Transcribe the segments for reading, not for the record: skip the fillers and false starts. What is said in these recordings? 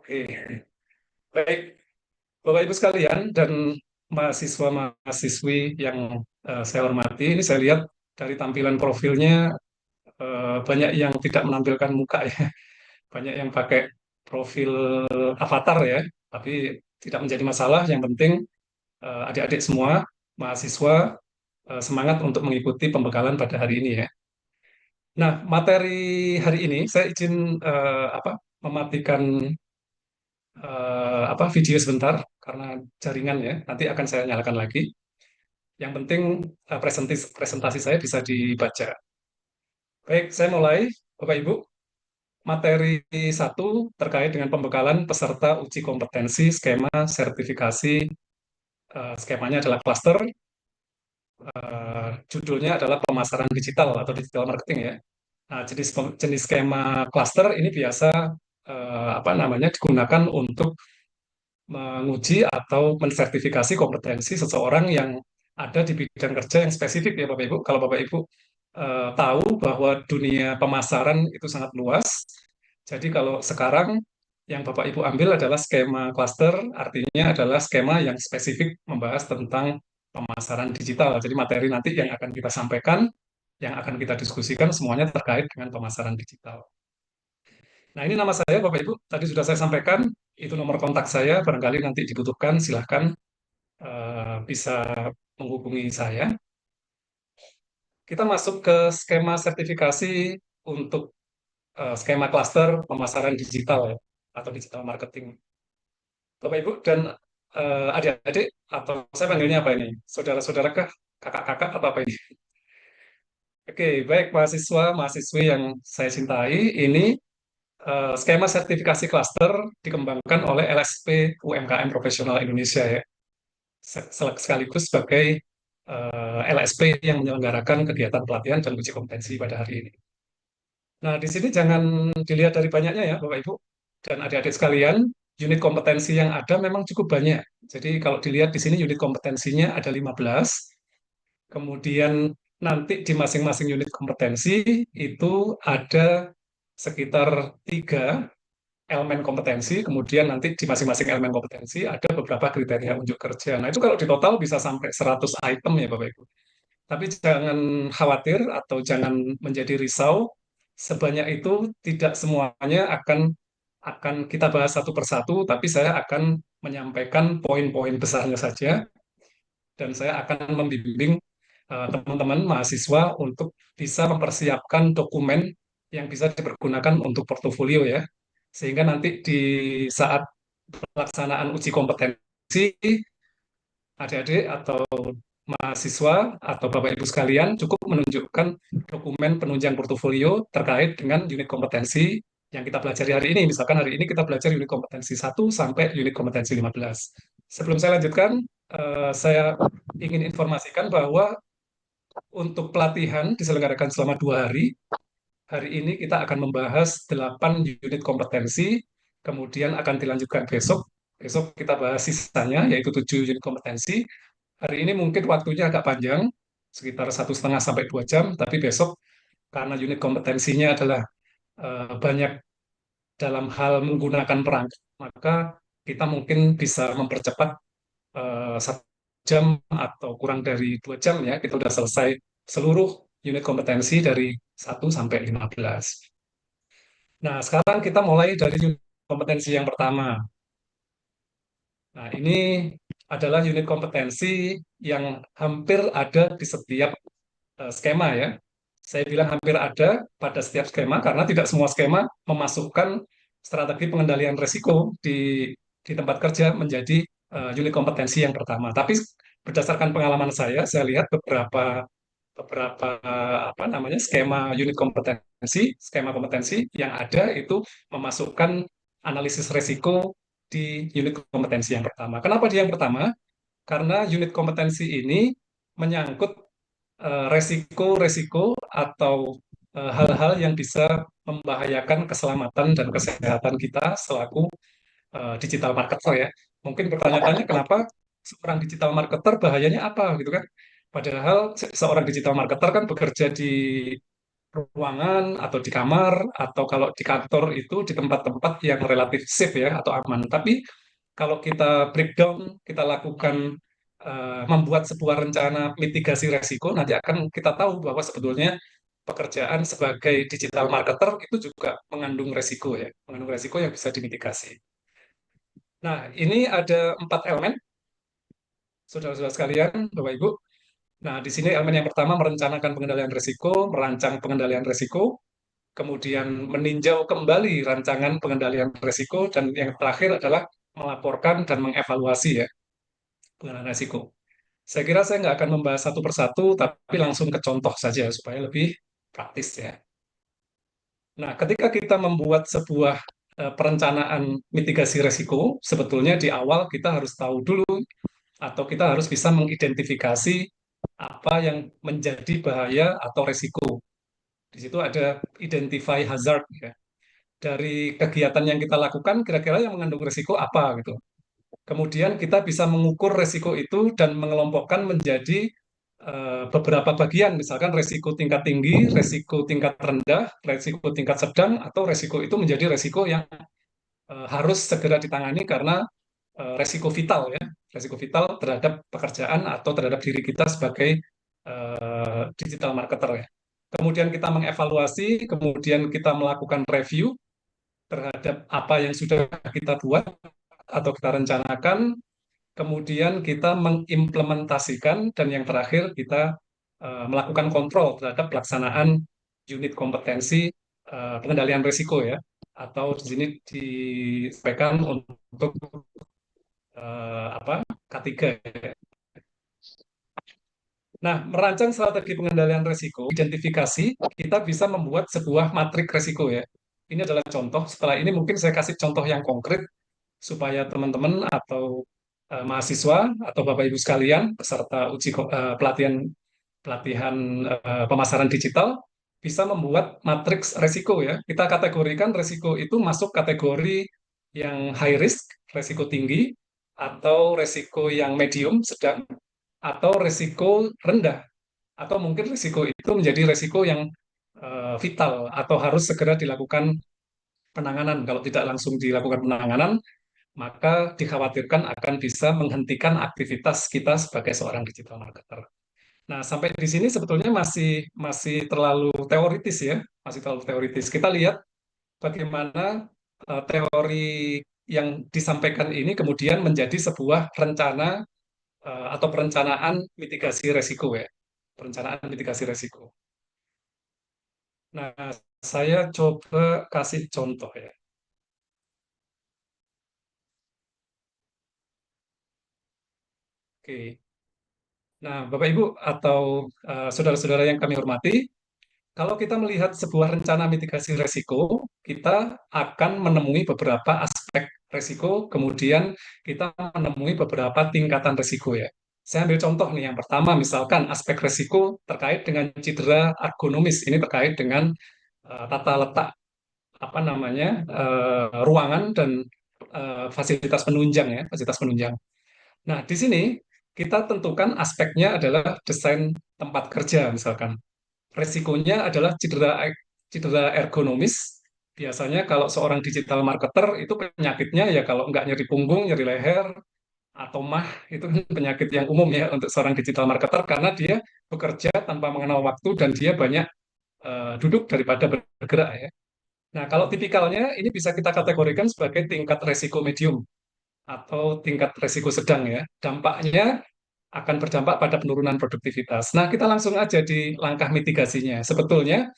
Oke, baik Bapak Ibu sekalian dan mahasiswa-mahasiswi yang saya hormati, ini saya lihat dari tampilan profilnya banyak yang tidak menampilkan muka ya, banyak yang pakai profil avatar ya, tapi tidak menjadi masalah. Yang penting adik-adik semua mahasiswa semangat untuk mengikuti pembekalan pada hari ini ya. Nah, materi hari ini saya izin mematikan video sebentar karena jaringan ya. Nanti akan saya nyalakan lagi. Yang penting presentasi presentasi saya bisa dibaca. Baik, saya mulai, Bapak Ibu. Materi satu terkait dengan pembekalan peserta uji kompetensi skema sertifikasi. Skemanya adalah cluster. Judulnya adalah pemasaran digital atau digital marketing ya. Nah, jenis jenis skema cluster ini biasa digunakan untuk menguji atau mensertifikasi kompetensi seseorang yang ada di bidang kerja yang spesifik ya Bapak Ibu. Kalau Bapak Ibu tahu bahwa dunia pemasaran itu sangat luas, jadi kalau sekarang yang Bapak Ibu ambil adalah skema cluster, artinya adalah skema yang spesifik membahas tentang pemasaran digital. Jadi materi nanti yang akan kita sampaikan, yang akan kita diskusikan semuanya terkait dengan pemasaran digital. Nah, ini nama saya, Bapak Ibu. Tadi sudah saya sampaikan, itu nomor kontak saya. Barangkali nanti dibutuhkan, silahkan bisa menghubungi saya. Kita masuk ke skema sertifikasi untuk skema cluster pemasaran digital ya, atau digital marketing. Bapak Ibu dan adik-adik, atau saya panggilnya apa ini? Saudara-saudara kah? Kakak-kakak atau apa ini? Oke, baik mahasiswa, mahasiswi yang saya cintai, ini skema sertifikasi cluster dikembangkan oleh LSP UMKM Profesional Indonesia ya, sekaligus sebagai LSP yang menyelenggarakan kegiatan pelatihan dan uji kompetensi pada hari ini. Nah, di sini jangan dilihat dari banyaknya ya, Bapak Ibu dan adik-adik sekalian, unit kompetensi yang ada memang cukup banyak. Jadi kalau dilihat di sini unit kompetensinya ada 15, kemudian nanti di masing-masing unit kompetensi itu ada sekitar 3 elemen kompetensi, kemudian nanti di masing-masing elemen kompetensi ada beberapa kriteria unjuk kerja. Nah, itu kalau di total bisa sampai 100 item ya Bapak Ibu. Tapi jangan khawatir atau jangan menjadi risau, sebanyak itu tidak semuanya akan kita bahas satu persatu, tapi saya akan menyampaikan poin-poin besarnya saja, dan saya akan membimbing teman-teman mahasiswa untuk bisa mempersiapkan dokumen yang bisa dipergunakan untuk portofolio ya. Sehingga nanti di saat pelaksanaan uji kompetensi, adik-adik atau mahasiswa atau Bapak Ibu sekalian cukup menunjukkan dokumen penunjang portofolio terkait dengan unit kompetensi yang kita pelajari hari ini. Misalkan hari ini kita belajar unit kompetensi 1 sampai unit kompetensi 15. Sebelum saya lanjutkan, saya ingin informasikan bahwa untuk pelatihan diselenggarakan selama 2 hari. Hari ini kita akan membahas 8 unit kompetensi, kemudian akan dilanjutkan besok. Besok kita bahas sisanya, yaitu 7 unit kompetensi. Hari ini mungkin waktunya agak panjang, sekitar 1,5 sampai 2 jam, tapi besok karena unit kompetensinya adalah banyak dalam hal menggunakan perangkat, maka kita mungkin bisa mempercepat 1 jam atau kurang dari 2 jam ya, kita sudah selesai seluruh unit kompetensi dari 1 sampai 15. Nah, sekarang kita mulai dari unit kompetensi yang pertama. Nah, ini adalah unit kompetensi yang hampir ada di setiap skema ya. Saya bilang hampir ada pada setiap skema karena tidak semua skema memasukkan strategi pengendalian risiko di tempat kerja menjadi unit kompetensi yang pertama. Tapi berdasarkan pengalaman saya lihat beberapa beberapa skema unit kompetensi, skema kompetensi yang ada itu memasukkan analisis risiko di unit kompetensi yang pertama. Kenapa di yang pertama? Karena unit kompetensi ini menyangkut resiko-resiko atau hal-hal yang bisa membahayakan keselamatan dan kesehatan kita selaku digital marketer ya. Mungkin pertanyaannya kenapa seorang digital marketer bahayanya apa gitu kan? Padahal seorang digital marketer kan bekerja di ruangan atau di kamar atau kalau di kantor itu di tempat-tempat yang relatif safe ya atau aman. Tapi kalau kita breakdown, kita lakukan membuat sebuah rencana mitigasi resiko, nanti akan kita tahu bahwa sebetulnya pekerjaan sebagai digital marketer itu juga mengandung resiko ya, mengandung resiko yang bisa dimitigasi. Nah, ini ada 4 elemen, saudara-saudara sekalian, Bapak Ibu. Nah, di sini elemen yang pertama merencanakan pengendalian risiko, merancang pengendalian risiko, kemudian meninjau kembali rancangan pengendalian risiko, dan yang terakhir adalah melaporkan dan mengevaluasi ya pengendalian risiko. Saya kira saya nggak akan membahas satu persatu, tapi langsung ke contoh saja supaya lebih praktis ya. Nah, ketika kita membuat sebuah perencanaan mitigasi risiko, sebetulnya di awal kita harus tahu dulu atau kita harus bisa mengidentifikasi apa yang menjadi bahaya atau risiko. Di situ ada identify hazard ya. Dari kegiatan yang kita lakukan, kira-kira yang mengandung risiko apa gitu. Kemudian kita bisa mengukur risiko itu dan mengelompokkan menjadi beberapa bagian, misalkan risiko tingkat tinggi, risiko tingkat rendah, risiko tingkat sedang, atau risiko itu menjadi risiko yang harus segera ditangani karena resiko vital ya, resiko vital terhadap pekerjaan atau terhadap diri kita sebagai digital marketer ya. Kemudian kita mengevaluasi, kemudian kita melakukan review terhadap apa yang sudah kita buat atau kita rencanakan, kemudian kita mengimplementasikan, dan yang terakhir kita melakukan kontrol terhadap pelaksanaan unit kompetensi pengendalian risiko ya, atau di sini disampaikan untuk apa K3. Nah, merancang strategi pengendalian risiko, identifikasi, kita bisa membuat sebuah matrik risiko ya. Ini adalah contoh. Setelah ini mungkin saya kasih contoh yang konkret supaya teman-teman atau mahasiswa atau Bapak Ibu sekalian peserta pelatihan pelatihan pemasaran digital bisa membuat matriks risiko ya. Kita kategorikan risiko itu masuk kategori yang high risk, risiko tinggi, atau risiko yang medium, sedang, atau risiko rendah, atau mungkin risiko itu menjadi risiko yang vital atau harus segera dilakukan penanganan. Kalau tidak langsung dilakukan penanganan, maka dikhawatirkan akan bisa menghentikan aktivitas kita sebagai seorang digital marketer. Nah, sampai di sini sebetulnya masih masih terlalu teoritis ya, masih terlalu teoritis. Kita lihat bagaimana teori yang disampaikan ini kemudian menjadi sebuah rencana atau perencanaan mitigasi resiko ya, perencanaan mitigasi resiko. Nah, saya coba kasih contoh ya. Oke. Nah, Bapak Ibu atau saudara-saudara yang kami hormati, kalau kita melihat sebuah rencana mitigasi resiko, kita akan menemui beberapa aspek resiko, kemudian kita menemui beberapa tingkatan resiko ya. Saya ambil contoh nih, yang pertama misalkan aspek resiko terkait dengan cedera ergonomis, ini terkait dengan tata letak apa namanya ruangan dan fasilitas penunjang ya, fasilitas penunjang. Nah, di sini kita tentukan aspeknya adalah desain tempat kerja misalkan. Resikonya adalah cedera ergonomis. Biasanya kalau seorang digital marketer itu penyakitnya ya kalau nggak nyeri punggung, nyeri leher, atau mah, itu kan penyakit yang umum ya untuk seorang digital marketer karena dia bekerja tanpa mengenal waktu dan dia banyak duduk daripada bergerak ya. Nah, kalau tipikalnya ini bisa kita kategorikan sebagai tingkat resiko medium atau tingkat resiko sedang ya. Dampaknya akan berdampak pada penurunan produktivitas. Nah, kita langsung aja di langkah mitigasinya. Sebetulnya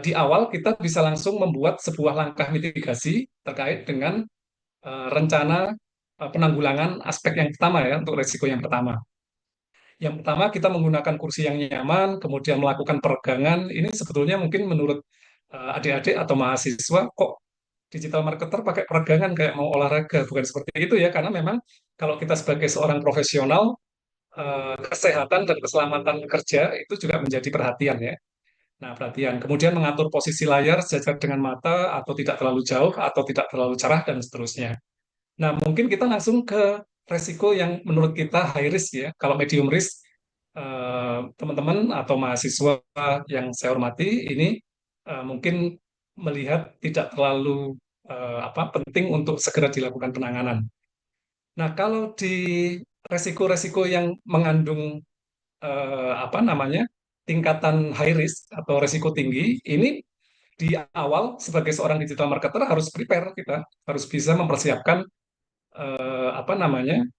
di awal kita bisa langsung membuat sebuah langkah mitigasi terkait dengan rencana penanggulangan aspek yang pertama ya, untuk resiko yang pertama. Yang pertama kita menggunakan kursi yang nyaman, kemudian melakukan peregangan. Ini sebetulnya mungkin menurut adik-adik atau mahasiswa, kok digital marketer pakai peregangan kayak mau olahraga? Bukan seperti itu ya, karena memang kalau kita sebagai seorang profesional, kesehatan dan keselamatan kerja itu juga menjadi perhatian ya. Nah, perhatian. Kemudian mengatur posisi layar sejajar dengan mata atau tidak terlalu jauh atau tidak terlalu cerah dan seterusnya. Nah, mungkin kita langsung ke resiko yang menurut kita high risk ya. Kalau medium risk, teman-teman atau mahasiswa yang saya hormati ini mungkin melihat tidak terlalu penting untuk segera dilakukan penanganan. Nah, kalau di resiko-resiko yang mengandung tingkatan high risk atau resiko tinggi, ini di awal sebagai seorang digital marketer harus prepare, kita harus bisa mempersiapkan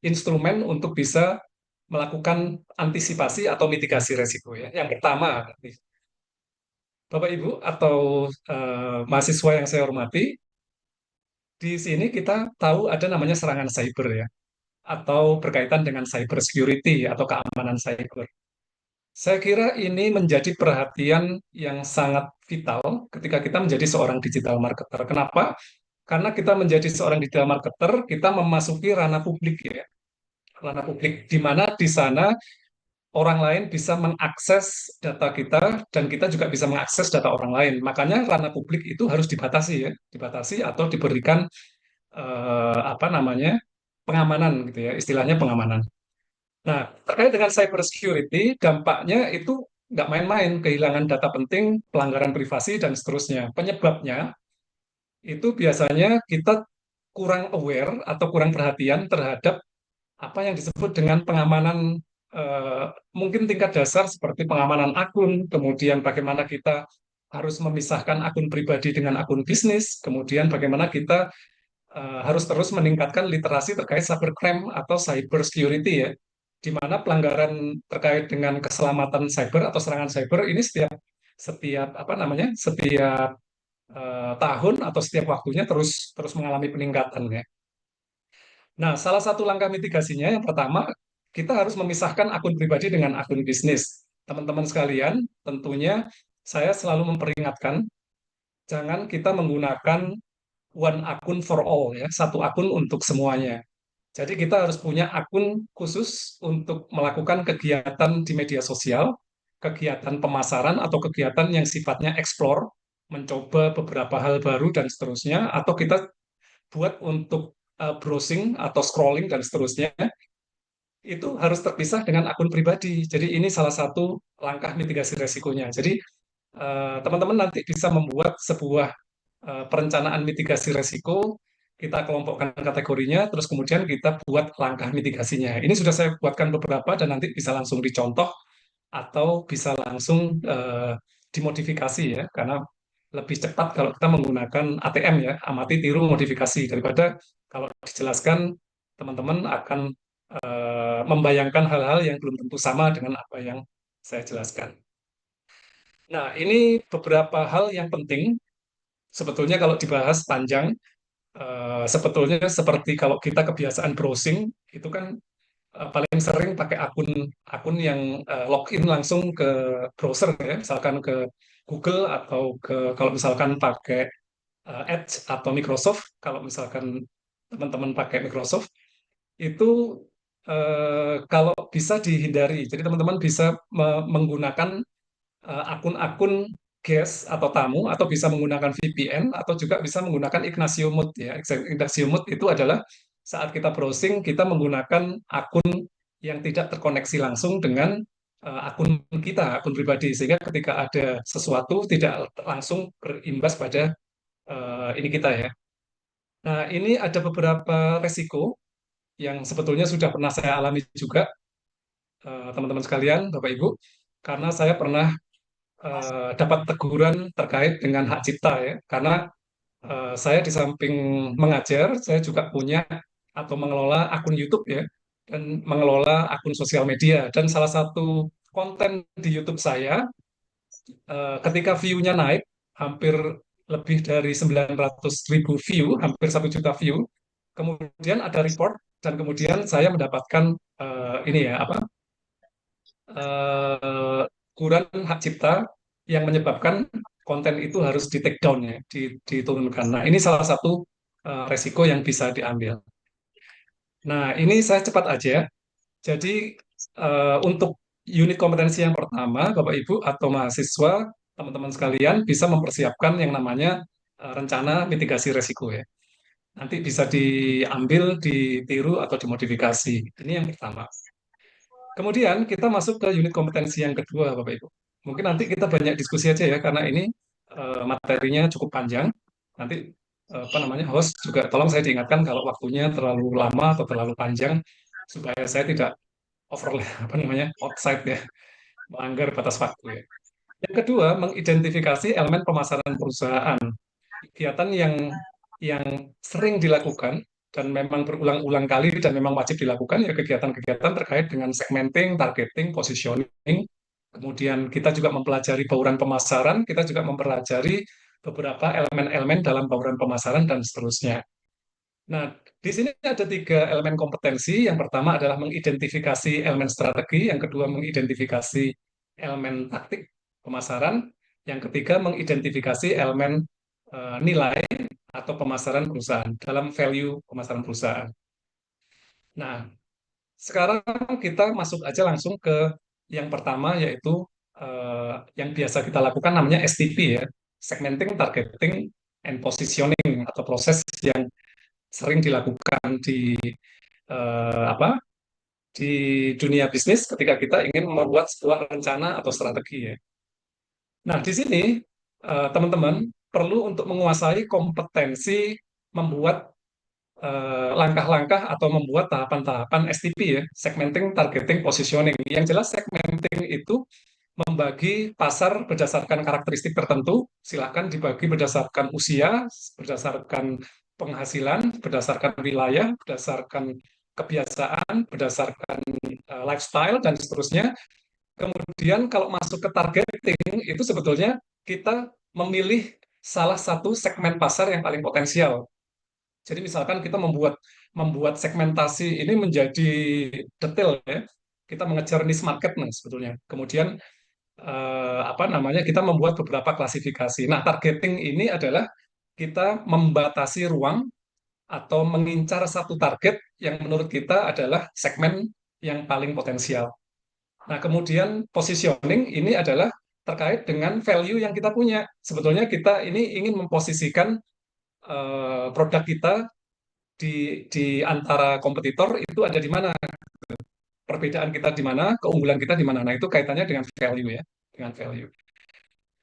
instrumen untuk bisa melakukan antisipasi atau mitigasi resiko ya. Yang pertama, Bapak Ibu atau mahasiswa yang saya hormati, di sini kita tahu ada namanya serangan cyber ya, atau berkaitan dengan cyber security atau keamanan cyber. Saya kira ini menjadi perhatian yang sangat vital ketika kita menjadi seorang digital marketer. Kenapa? Karena kita menjadi seorang digital marketer, kita memasuki ranah publik ya, ranah publik di mana di sana orang lain bisa mengakses data kita dan kita juga bisa mengakses data orang lain. Makanya ranah publik itu harus dibatasi ya, dibatasi atau diberikan pengamanan gitu ya, istilahnya pengamanan. Nah, terkait dengan cyber security, dampaknya itu nggak main-main, kehilangan data penting, pelanggaran privasi, dan seterusnya. Penyebabnya itu biasanya kita kurang aware atau kurang perhatian terhadap apa yang disebut dengan pengamanan mungkin tingkat dasar seperti pengamanan akun, kemudian bagaimana kita harus memisahkan akun pribadi dengan akun bisnis, kemudian bagaimana kita harus terus meningkatkan literasi terkait cybercrime atau cyber security ya, di mana pelanggaran terkait dengan keselamatan cyber atau serangan cyber ini setiap setiap apa namanya setiap tahun atau setiap waktunya terus terus mengalami peningkatan ya. Nah, salah satu langkah mitigasinya yang pertama kita harus memisahkan akun pribadi dengan akun bisnis. Teman-teman sekalian, tentunya saya selalu memperingatkan jangan kita menggunakan one akun for all ya, satu akun untuk semuanya. Jadi kita harus punya akun khusus untuk melakukan kegiatan di media sosial, kegiatan pemasaran atau kegiatan yang sifatnya explore, mencoba beberapa hal baru dan seterusnya, atau kita buat untuk browsing atau scrolling dan seterusnya, itu harus terpisah dengan akun pribadi. Jadi ini salah satu langkah mitigasi resikonya. Jadi teman-teman nanti bisa membuat sebuah perencanaan mitigasi resiko, kita kelompokkan kategorinya, terus kemudian kita buat langkah mitigasinya. Ini sudah saya buatkan beberapa dan nanti bisa langsung dicontoh atau bisa langsung dimodifikasi ya, karena lebih cepat kalau kita menggunakan ATM ya, amati tiru modifikasi, daripada kalau dijelaskan teman-teman akan membayangkan hal-hal yang belum tentu sama dengan apa yang saya jelaskan. Nah, ini beberapa hal yang penting sebetulnya kalau dibahas panjang. Sebetulnya seperti kalau kita kebiasaan browsing itu kan paling sering pakai akun akun yang login langsung ke browser ya, misalkan ke Google atau ke kalau misalkan pakai Edge atau Microsoft, kalau misalkan teman-teman pakai Microsoft itu kalau bisa dihindari. Jadi teman-teman bisa menggunakan akun-akun guest atau tamu atau bisa menggunakan VPN atau juga bisa menggunakan Ignacio Mode ya. Ignacio Mode itu adalah saat kita browsing kita menggunakan akun yang tidak terkoneksi langsung dengan akun kita, akun pribadi sehingga ketika ada sesuatu tidak langsung berimbas pada ini kita ya. Nah, ini ada beberapa resiko yang sebetulnya sudah pernah saya alami juga teman-teman sekalian, Bapak Ibu, karena saya pernah dapat teguran terkait dengan hak cipta ya, karena saya di samping mengajar, saya juga punya atau mengelola akun YouTube ya, dan mengelola akun sosial media. Dan salah satu konten di YouTube saya, ketika view-nya naik, hampir lebih dari 900.000 view, hampir 1 juta view, kemudian ada report, dan kemudian saya mendapatkan ini ya, eh, ukuran hak cipta yang menyebabkan konten itu harus di take down ya, diturunkan. Nah, ini salah satu resiko yang bisa diambil. Nah, ini saya cepat aja. Jadi untuk unit kompetensi yang pertama, Bapak Ibu atau mahasiswa, teman-teman sekalian bisa mempersiapkan yang namanya rencana mitigasi resiko ya. Nanti bisa diambil, ditiru atau dimodifikasi. Ini yang pertama. Kemudian kita masuk ke unit kompetensi yang kedua, Bapak Ibu. Mungkin nanti kita banyak diskusi aja ya, karena ini materinya cukup panjang. Nanti apa namanya host juga tolong saya diingatkan kalau waktunya terlalu lama atau terlalu panjang supaya saya tidak over apa namanya outside ya, melanggar batas waktu ya. Yang kedua, mengidentifikasi elemen pemasaran perusahaan. Kegiatan yang sering dilakukan dan memang berulang-ulang kali dan memang wajib dilakukan ya kegiatan-kegiatan terkait dengan segmenting, targeting, positioning. Kemudian kita juga mempelajari bauran pemasaran, kita juga mempelajari beberapa elemen-elemen dalam bauran pemasaran dan seterusnya. Nah, di sini ada tiga elemen kompetensi. Yang pertama adalah mengidentifikasi elemen strategi, yang kedua mengidentifikasi elemen taktik pemasaran, yang ketiga mengidentifikasi elemen nilai atau pemasaran perusahaan dalam value pemasaran perusahaan. Nah, sekarang kita masuk aja langsung ke yang pertama yaitu yang biasa kita lakukan namanya STP ya, segmenting, targeting, and positioning atau proses yang sering dilakukan apa di dunia bisnis ketika kita ingin membuat sebuah rencana atau strategi ya. Nah, di sini teman-teman perlu untuk menguasai kompetensi membuat langkah-langkah atau membuat tahapan-tahapan STP ya, segmenting, targeting, positioning. Yang jelas segmenting itu membagi pasar berdasarkan karakteristik tertentu, silakan dibagi berdasarkan usia, berdasarkan penghasilan, berdasarkan wilayah, berdasarkan kebiasaan, berdasarkan lifestyle, dan seterusnya. Kemudian kalau masuk ke targeting, itu sebetulnya kita memilih salah satu segmen pasar yang paling potensial. Jadi misalkan kita membuat membuat segmentasi ini menjadi detail ya. Kita mengejar niche market nih sebetulnya. Kemudian apa namanya kita membuat beberapa klasifikasi. Nah, targeting ini adalah kita membatasi ruang atau mengincar satu target yang menurut kita adalah segmen yang paling potensial. Nah, kemudian positioning ini adalah terkait dengan value yang kita punya. Sebetulnya kita ini ingin memposisikan produk kita di antara kompetitor itu ada di mana, perbedaan kita di mana, keunggulan kita di mana. Nah, itu kaitannya dengan value ya, dengan value.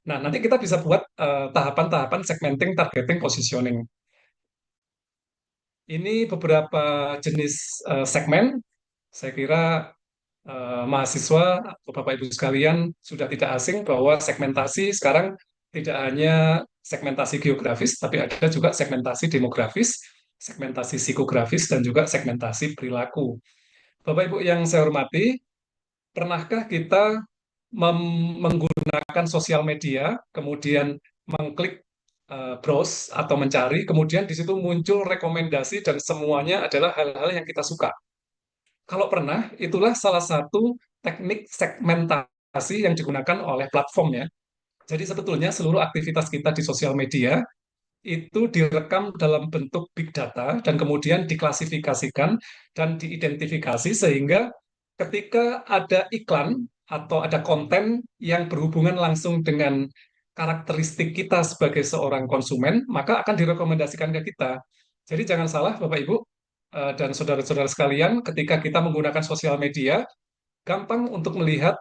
Nah, nanti kita bisa buat tahapan-tahapan segmenting, targeting, positioning. Ini beberapa jenis segmen. Saya kira mahasiswa atau Bapak Ibu sekalian sudah tidak asing bahwa segmentasi sekarang tidak hanya segmentasi geografis, tapi ada juga segmentasi demografis, segmentasi psikografis, dan juga segmentasi perilaku. Bapak Ibu yang saya hormati, pernahkah kita menggunakan sosial media, kemudian mengklik browse atau mencari, kemudian di situ muncul rekomendasi dan semuanya adalah hal-hal yang kita suka. Kalau pernah, itulah salah satu teknik segmentasi yang digunakan oleh platform ya. Jadi sebetulnya seluruh aktivitas kita di sosial media itu direkam dalam bentuk big data dan kemudian diklasifikasikan dan diidentifikasi sehingga ketika ada iklan atau ada konten yang berhubungan langsung dengan karakteristik kita sebagai seorang konsumen, maka akan direkomendasikan ke kita. Jadi jangan salah Bapak Ibu dan saudara-saudara sekalian, ketika kita menggunakan sosial media, gampang untuk melihat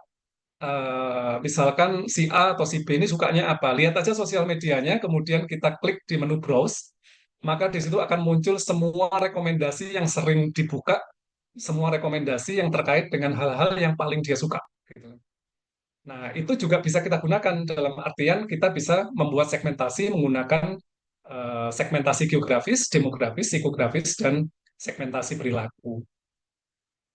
misalkan si A atau si B ini sukanya apa. Lihat aja sosial medianya, kemudian kita klik di menu browse, maka di situ akan muncul semua rekomendasi yang sering dibuka, semua rekomendasi yang terkait dengan hal-hal yang paling dia suka. Gitu. Nah, itu juga bisa kita gunakan dalam artian kita bisa membuat segmentasi menggunakan segmentasi geografis, demografis, psikografis, dan segmentasi perilaku.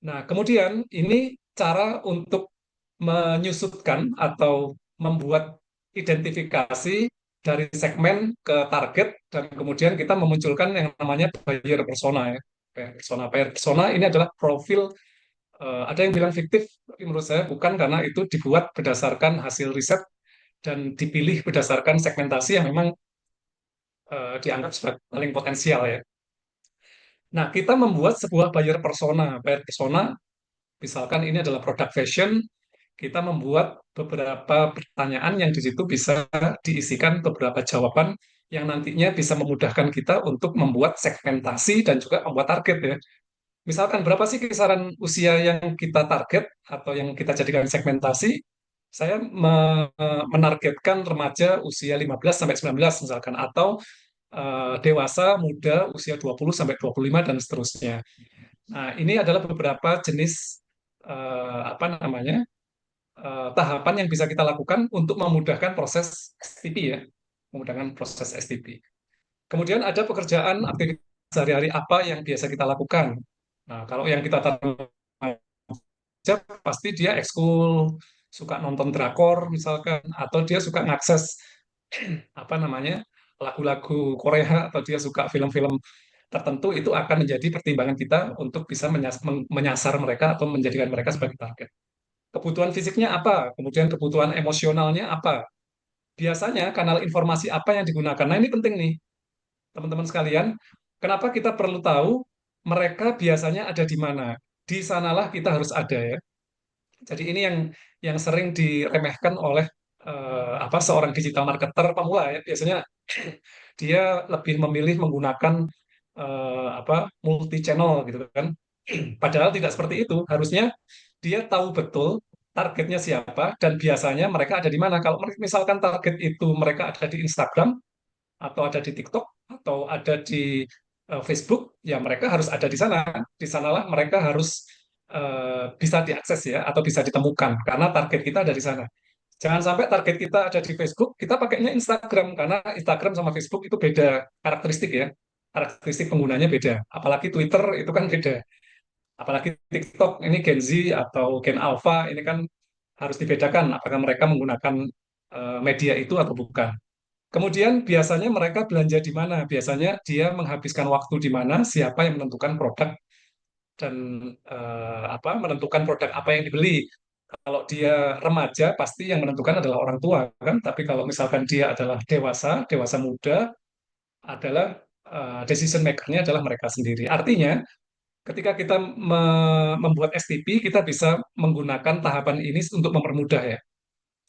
Nah, kemudian ini cara untuk menyusutkan atau membuat identifikasi dari segmen ke target dan kemudian kita memunculkan yang namanya buyer persona ya. Buyer persona ini adalah profil ada yang bilang fiktif, tapi menurut saya bukan karena itu dibuat berdasarkan hasil riset dan dipilih berdasarkan segmentasi yang memang dianggap sebagai paling potensial ya. Nah, kita membuat sebuah buyer persona. Buyer persona misalkan ini adalah produk fashion, kita membuat beberapa pertanyaan yang di situ bisa diisikan beberapa jawaban yang nantinya bisa memudahkan kita untuk membuat segmentasi dan juga membuat target ya. Misalkan berapa sih kisaran usia yang kita target atau yang kita jadikan segmentasi? Saya menargetkan remaja usia 15 sampai 19 misalkan, atau dewasa muda usia 20 sampai 25 dan seterusnya. Nah, ini adalah beberapa jenis apa namanya? Tahapan yang bisa kita lakukan untuk memudahkan proses STP ya, memudahkan proses STP. Kemudian ada pekerjaan aktivitas sehari-hari apa yang biasa kita lakukan. Nah, kalau yang kita tahu pasti dia ekskul, suka nonton drakor misalkan, atau dia suka ngakses apa namanya lagu-lagu Korea, atau dia suka film-film tertentu, itu akan menjadi pertimbangan kita untuk bisa menyasar mereka atau menjadikan mereka sebagai target. Kebutuhan fisiknya apa, kemudian kebutuhan emosionalnya apa, biasanya kanal informasi apa yang digunakan. Nah, ini penting nih, teman-teman sekalian. Kenapa kita perlu tahu mereka biasanya ada di mana? Di sanalah kita harus ada ya. Jadi ini yang sering diremehkan oleh apa seorang digital marketer pemula ya. Biasanya dia lebih memilih menggunakan apa multi channel gitu kan. Padahal tidak seperti itu. Harusnya dia tahu betul targetnya siapa dan biasanya mereka ada di mana. Kalau misalkan target itu mereka ada di Instagram atau ada di TikTok atau ada di Facebook, ya mereka harus ada di sana. Di sanalah mereka harus bisa diakses ya atau bisa ditemukan karena target kita ada di sana. Jangan sampai target kita ada di Facebook, kita pakainya Instagram karena Instagram sama Facebook itu beda karakteristik ya. Karakteristik penggunanya beda. Apalagi Twitter itu kan beda. Apalagi TikTok ini Gen Z atau Gen Alpha ini kan harus dibedakan apakah mereka menggunakan media itu atau bukan. Kemudian biasanya mereka belanja di mana? Biasanya dia menghabiskan waktu di mana, siapa yang menentukan produk dan apa menentukan produk apa yang dibeli. Kalau dia remaja pasti yang menentukan adalah orang tua kan, tapi kalau misalkan dia adalah dewasa, dewasa muda adalah decision maker-nya adalah mereka sendiri. Artinya ketika kita membuat STP, kita bisa menggunakan tahapan ini untuk mempermudah ya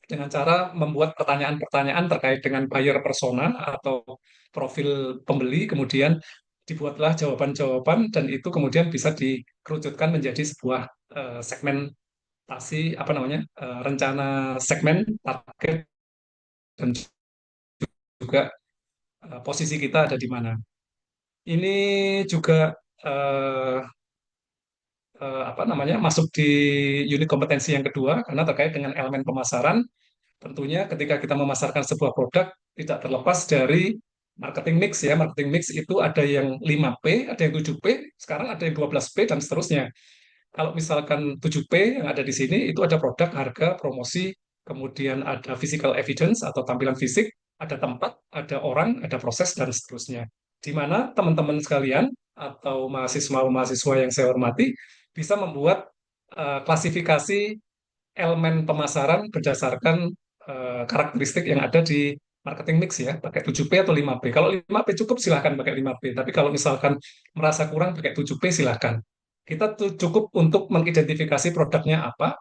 dengan cara membuat pertanyaan-pertanyaan terkait dengan buyer persona atau profil pembeli, kemudian dibuatlah jawaban-jawaban dan itu kemudian bisa dikerucutkan menjadi sebuah segmentasi apa namanya rencana segmen target dan juga posisi kita ada di mana. Ini juga eh, apa namanya masuk di unit kompetensi yang kedua karena terkait dengan elemen pemasaran. Tentunya ketika kita memasarkan sebuah produk tidak terlepas dari marketing mix ya. Marketing mix itu ada yang 5P, ada yang 7P, sekarang ada yang 12P dan seterusnya. Kalau misalkan 7P yang ada di sini itu ada produk, harga, promosi, kemudian ada physical evidence atau tampilan fisik, ada tempat, ada orang, ada proses dan seterusnya. Di mana teman-teman sekalian atau mahasiswa-mahasiswa yang saya hormati bisa membuat klasifikasi elemen pemasaran berdasarkan karakteristik yang ada di marketing mix ya, pakai 7P atau 5P. Kalau 5P cukup silahkan pakai 5P, tapi kalau misalkan merasa kurang pakai 7P silahkan. Kita tuh cukup untuk mengidentifikasi produknya apa,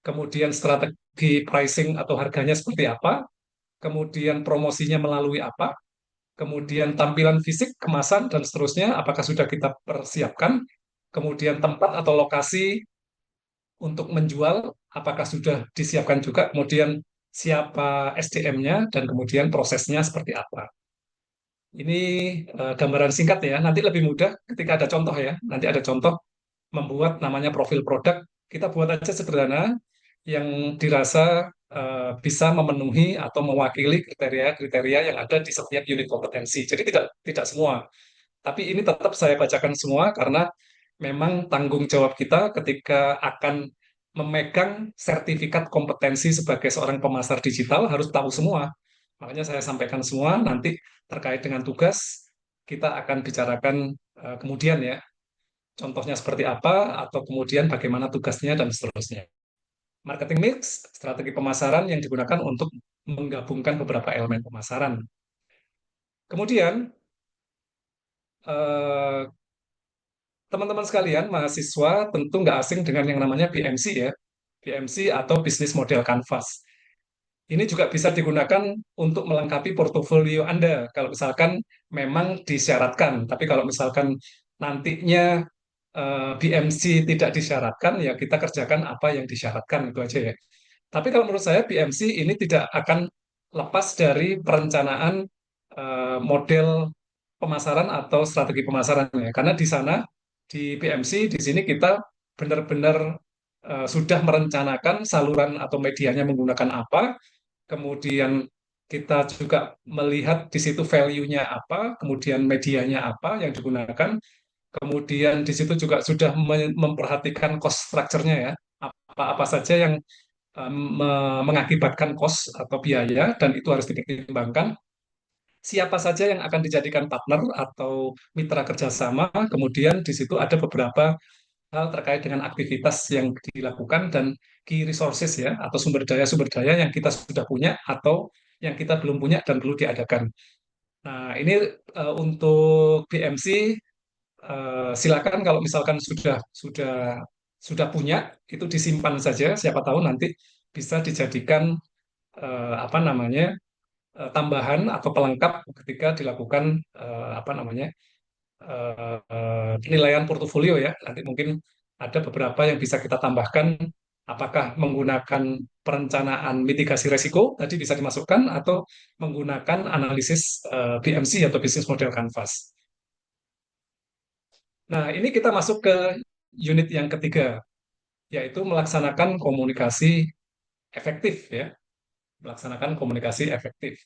kemudian strategi pricing atau harganya seperti apa, kemudian promosinya melalui apa, kemudian tampilan fisik, kemasan, dan seterusnya, apakah sudah kita persiapkan, kemudian tempat atau lokasi untuk menjual, apakah sudah disiapkan juga, kemudian siapa SDM-nya, dan kemudian prosesnya seperti apa. Ini gambaran singkat ya, nanti lebih mudah ketika ada contoh ya, nanti ada contoh membuat namanya profil produk, kita buat aja sederhana, yang dirasa bisa memenuhi atau mewakili kriteria-kriteria yang ada di setiap unit kompetensi. Jadi tidak tidak semua, tapi ini tetap saya bacakan semua karena memang tanggung jawab kita ketika akan memegang sertifikat kompetensi sebagai seorang pemasar digital harus tahu semua. Makanya saya sampaikan semua, nanti terkait dengan tugas kita akan bicarakan kemudian ya, contohnya seperti apa, atau kemudian bagaimana tugasnya dan seterusnya. Marketing mix, strategi pemasaran yang digunakan untuk menggabungkan beberapa elemen pemasaran. Kemudian, eh, teman-teman sekalian, mahasiswa tentu nggak asing dengan yang namanya BMC ya, BMC atau Business Model Canvas. Ini juga bisa digunakan untuk melengkapi portofolio Anda, kalau misalkan memang disyaratkan. Tapi kalau misalkan nantinya BMC tidak disyaratkan, ya kita kerjakan apa yang disyaratkan itu aja ya. Tapi kalau menurut saya BMC ini tidak akan lepas dari perencanaan model pemasaran atau strategi pemasaran ya. Karena di sana di BMC di sini kita benar-benar sudah merencanakan saluran atau medianya menggunakan apa, kemudian kita juga melihat di situ value-nya apa, kemudian medianya apa yang digunakan, kemudian di situ juga sudah memperhatikan cost structure-nya ya, apa-apa saja yang mengakibatkan cost atau biaya, dan itu harus dipertimbangkan. Siapa saja yang akan dijadikan partner atau mitra kerjasama, kemudian di situ ada beberapa hal terkait dengan aktivitas yang dilakukan dan key resources ya, atau sumber daya yang kita sudah punya atau yang kita belum punya dan perlu diadakan. Nah, ini untuk BMC, silakan kalau misalkan sudah punya, itu disimpan saja, siapa tahu nanti bisa dijadikan apa namanya, tambahan atau pelengkap ketika dilakukan apa namanya, penilaian portofolio ya. Nanti mungkin ada beberapa yang bisa kita tambahkan, apakah menggunakan perencanaan mitigasi resiko tadi bisa dimasukkan, atau menggunakan analisis BMC atau Business Model Canvas. Nah, ini kita masuk ke unit yang ketiga, yaitu melaksanakan komunikasi efektif ya, melaksanakan komunikasi efektif.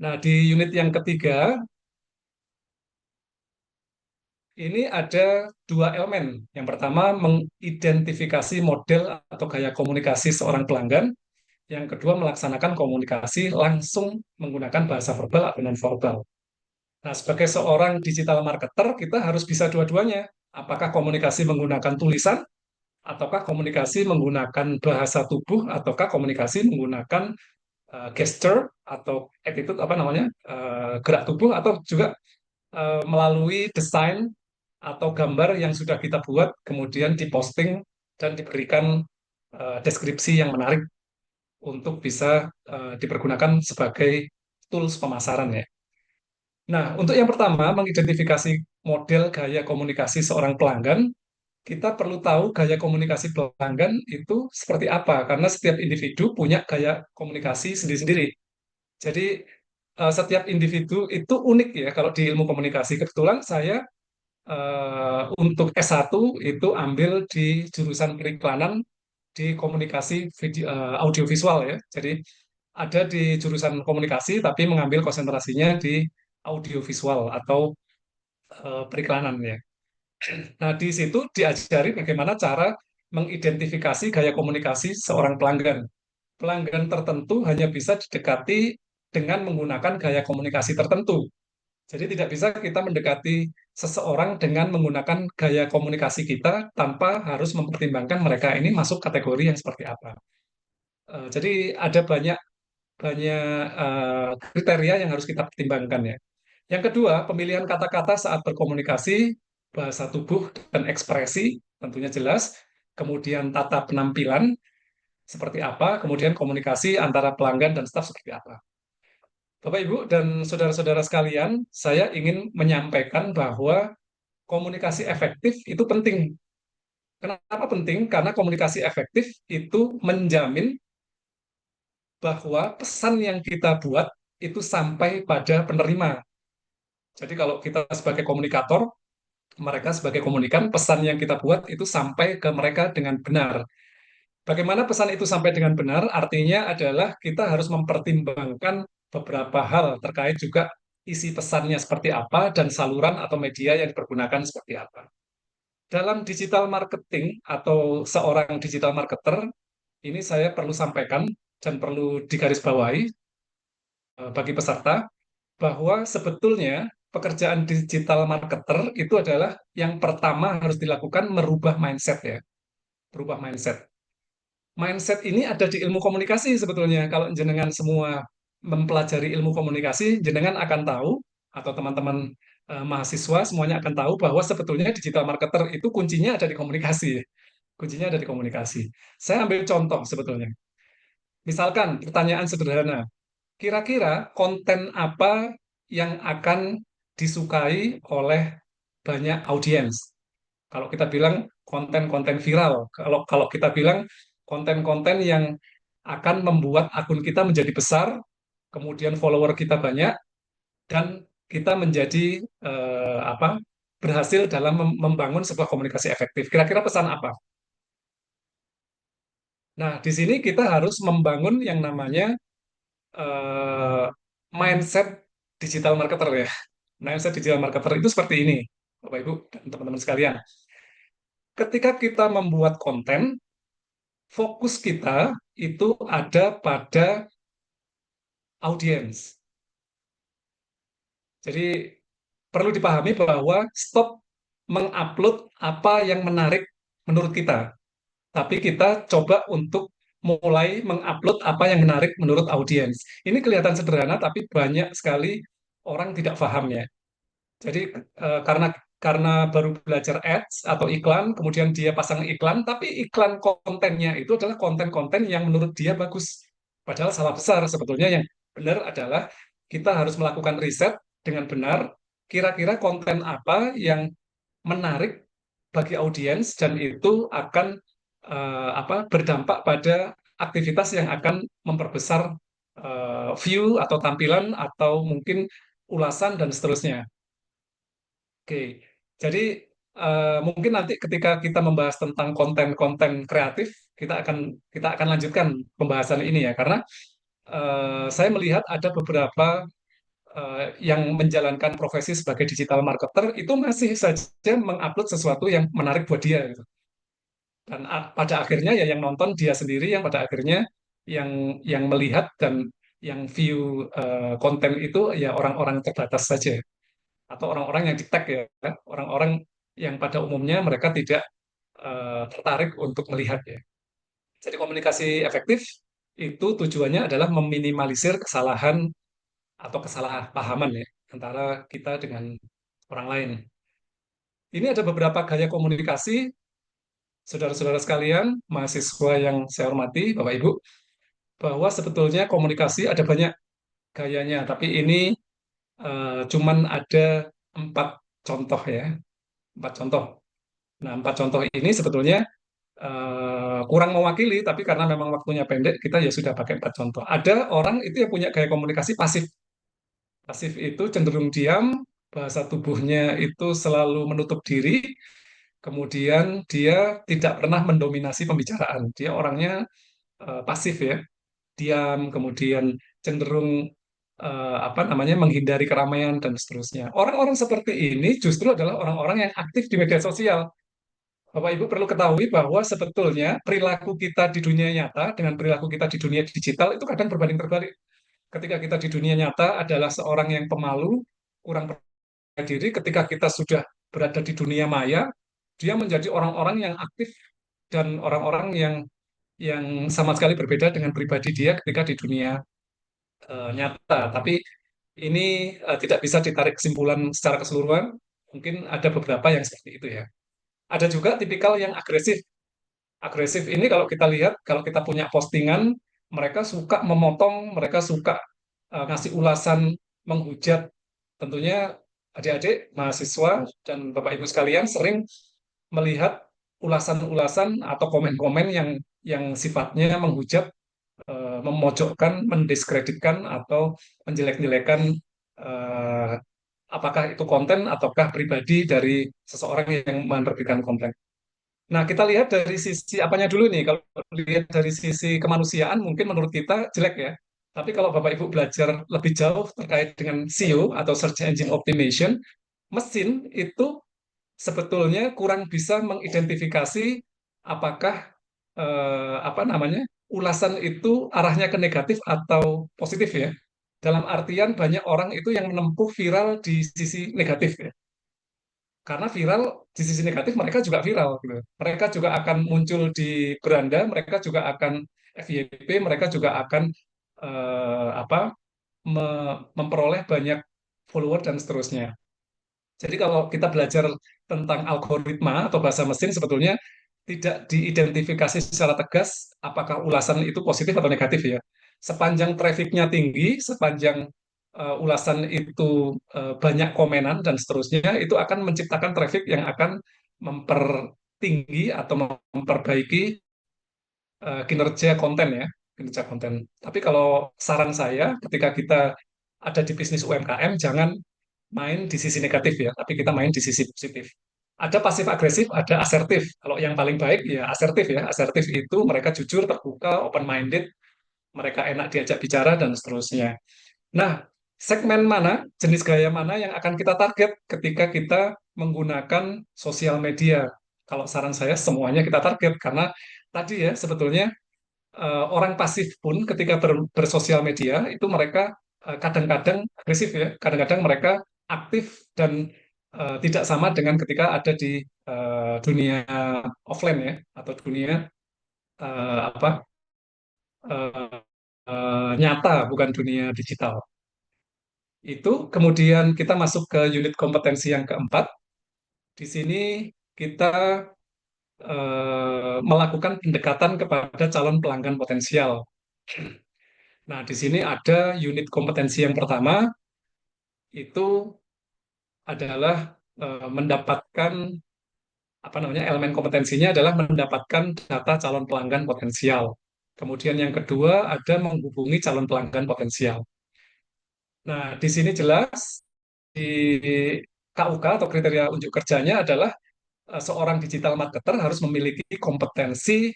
Nah, di unit yang ketiga ini ada dua elemen. Yang pertama, mengidentifikasi model atau gaya komunikasi seorang pelanggan. Yang kedua, melaksanakan komunikasi langsung menggunakan bahasa verbal atau non-verbal. Nah, sebagai seorang digital marketer, kita harus bisa dua-duanya. Apakah komunikasi menggunakan tulisan, ataukah komunikasi menggunakan bahasa tubuh, ataukah komunikasi menggunakan gesture atau attitude, apa namanya, gerak tubuh, atau juga melalui desain atau gambar yang sudah kita buat, kemudian diposting dan diberikan deskripsi yang menarik untuk bisa dipergunakan sebagai tools pemasaran ya. Nah, untuk yang pertama, mengidentifikasi model gaya komunikasi seorang pelanggan, kita perlu tahu gaya komunikasi pelanggan itu seperti apa, karena setiap individu punya gaya komunikasi sendiri-sendiri. Jadi, setiap individu itu unik ya, kalau di ilmu komunikasi. Kebetulan saya untuk S1 itu ambil di jurusan periklanan di komunikasi video, audiovisual ya. Jadi ada di jurusan komunikasi tapi mengambil konsentrasinya di audiovisual atau periklanan ya. Nah, di situ diajari bagaimana cara mengidentifikasi gaya komunikasi seorang pelanggan. Pelanggan tertentu hanya bisa didekati dengan menggunakan gaya komunikasi tertentu. Jadi tidak bisa kita mendekati seseorang dengan menggunakan gaya komunikasi kita tanpa harus mempertimbangkan mereka ini masuk kategori yang seperti apa. Jadi ada banyak banyak kriteria yang harus kita pertimbangkan ya. Yang kedua, pemilihan kata-kata saat berkomunikasi, bahasa tubuh dan ekspresi tentunya jelas. Kemudian tata penampilan seperti apa, kemudian komunikasi antara pelanggan dan staf seperti apa. Bapak, Ibu, dan saudara-saudara sekalian, saya ingin menyampaikan bahwa komunikasi efektif itu penting. Kenapa penting? Karena komunikasi efektif itu menjamin bahwa pesan yang kita buat itu sampai pada penerima. Jadi kalau kita sebagai komunikator, mereka sebagai komunikan, pesan yang kita buat itu sampai ke mereka dengan benar. Bagaimana pesan itu sampai dengan benar? Artinya adalah kita harus mempertimbangkan beberapa hal terkait juga isi pesannya seperti apa dan saluran atau media yang dipergunakan seperti apa. Dalam digital marketing atau seorang digital marketer, ini saya perlu sampaikan dan perlu digarisbawahi bagi peserta bahwa sebetulnya pekerjaan digital marketer itu adalah yang pertama harus dilakukan merubah mindset ya, berubah mindset. Mindset ini ada di ilmu komunikasi sebetulnya. Kalau jenengan semua mempelajari ilmu komunikasi, jenengan akan tahu, atau teman-teman mahasiswa semuanya akan tahu bahwa sebetulnya digital marketer itu kuncinya ada di komunikasi. Kuncinya ada di komunikasi. Saya ambil contoh sebetulnya. Misalkan pertanyaan sederhana, kira-kira konten apa yang akan disukai oleh banyak audiens? Kalau kita bilang konten-konten viral, kalau kalau kita bilang konten-konten yang akan membuat akun kita menjadi besar, kemudian follower kita banyak, dan kita menjadi apa berhasil dalam membangun sebuah komunikasi efektif. Kira-kira pesan apa? Nah, di sini kita harus membangun yang namanya eh, mindset digital marketer ya. Mindset digital marketer itu seperti ini, Bapak Ibu dan teman-teman sekalian. Ketika kita membuat konten, fokus kita itu ada pada audiens. Jadi perlu dipahami bahwa stop mengupload apa yang menarik menurut kita, tapi kita coba untuk mulai mengupload apa yang menarik menurut audiens. Ini kelihatan sederhana, tapi banyak sekali orang tidak paham ya. Jadi karena baru belajar ads atau iklan, kemudian dia pasang iklan, tapi iklan kontennya itu adalah konten-konten yang menurut dia bagus. Padahal salah besar sebetulnya. Yang benar adalah kita harus melakukan riset dengan benar, kira-kira konten apa yang menarik bagi audiens dan itu akan berdampak pada aktivitas yang akan memperbesar view atau tampilan atau mungkin ulasan dan seterusnya. Oke, jadi mungkin nanti ketika kita membahas tentang konten-konten kreatif, kita akan lanjutkan pembahasan ini ya, karena saya melihat ada beberapa yang menjalankan profesi sebagai digital marketer itu masih saja mengupload sesuatu yang menarik buat dia gitu. Dan pada akhirnya ya yang nonton dia sendiri, yang pada akhirnya yang melihat dan yang view konten itu ya orang-orang terbatas saja atau orang-orang yang di tag ya, orang-orang yang pada umumnya mereka tidak tertarik untuk melihat ya. Jadi komunikasi efektif itu tujuannya adalah meminimalisir kesalahan atau kesalahpahaman ya antara kita dengan orang lain. Ini ada beberapa gaya komunikasi, saudara-saudara sekalian, mahasiswa yang saya hormati, Bapak Ibu, bahwa sebetulnya komunikasi ada banyak gayanya, tapi ini cuman ada 4 contoh ya, 4 contoh. Nah, 4 contoh ini sebetulnya kurang mewakili, tapi karena memang waktunya pendek, kita ya sudah pakai 4 contoh. Ada orang itu yang punya gaya komunikasi pasif. Pasif itu cenderung diam, bahasa tubuhnya itu selalu menutup diri, kemudian dia tidak pernah mendominasi pembicaraan. Dia orangnya pasif ya, diam, kemudian cenderung menghindari keramaian dan seterusnya. Orang-orang seperti ini justru adalah orang-orang yang aktif di media sosial. Bapak Ibu perlu ketahui bahwa sebetulnya perilaku kita di dunia nyata dengan perilaku kita di dunia digital itu kadang berbanding terbalik. Ketika kita di dunia nyata adalah seorang yang pemalu, kurang percaya diri, ketika kita sudah berada di dunia maya, dia menjadi orang-orang yang aktif dan orang-orang yang sama sekali berbeda dengan pribadi dia ketika di dunia nyata. Tapi ini tidak bisa ditarik kesimpulan secara keseluruhan. Mungkin ada beberapa yang seperti itu ya. Ada juga tipikal yang agresif. Agresif ini kalau kita lihat, kalau kita punya postingan, mereka suka memotong, mereka suka ngasih ulasan, menghujat. Tentunya adik-adik, mahasiswa, dan Bapak Ibu sekalian sering melihat ulasan-ulasan atau komen-komen yang sifatnya menghujat, memojokkan, mendiskreditkan, atau menjelek-jelekan eh, apakah itu konten ataukah pribadi dari seseorang yang menerbitkan konten. Nah, kita lihat dari sisi apanya dulu nih. Kalau lihat dari sisi kemanusiaan, mungkin menurut kita jelek ya. Tapi kalau Bapak Ibu belajar lebih jauh terkait dengan SEO atau Search Engine Optimization, mesin itu sebetulnya kurang bisa mengidentifikasi apakah ulasan itu arahnya ke negatif atau positif ya. Dalam artian banyak orang itu yang menempuh viral di sisi negatif ya. Karena viral di sisi negatif mereka juga viral gitu. Mereka juga akan muncul di beranda, mereka juga akan FYP, mereka juga akan eh, apa memperoleh banyak follower dan seterusnya. Jadi kalau kita belajar tentang algoritma atau bahasa mesin sebetulnya tidak diidentifikasi secara tegas apakah ulasan itu positif atau negatif ya. Sepanjang trafficnya tinggi, sepanjang ulasan itu banyak komenan dan seterusnya, itu akan menciptakan traffic yang akan mempertinggi atau memperbaiki kinerja konten ya, kinerja konten. Tapi kalau saran saya, ketika kita ada di bisnis UMKM, jangan main di sisi negatif ya, tapi kita main di sisi positif. Ada pasif agresif, ada asertif. Kalau yang paling baik ya asertif ya. Asertif itu mereka jujur, terbuka, open minded, mereka enak diajak bicara dan seterusnya. Nah, segmen mana, jenis gaya mana yang akan kita target ketika kita menggunakan sosial media? Kalau saran saya semuanya kita target karena tadi ya sebetulnya orang pasif pun ketika bersosial media itu mereka kadang-kadang agresif ya, kadang-kadang mereka aktif dan tidak sama dengan ketika ada di dunia offline ya atau dunia apa nyata bukan dunia digital. Itu kemudian kita masuk ke unit kompetensi yang keempat. Di sini kita melakukan pendekatan kepada calon pelanggan potensial. Nah, di sini ada unit kompetensi yang pertama, itu adalah mendapatkan apa namanya elemen kompetensinya adalah mendapatkan data calon pelanggan potensial. Kemudian yang kedua ada menghubungi calon pelanggan potensial. Nah, di sini jelas di KUK atau kriteria unjuk kerjanya adalah seorang digital marketer harus memiliki kompetensi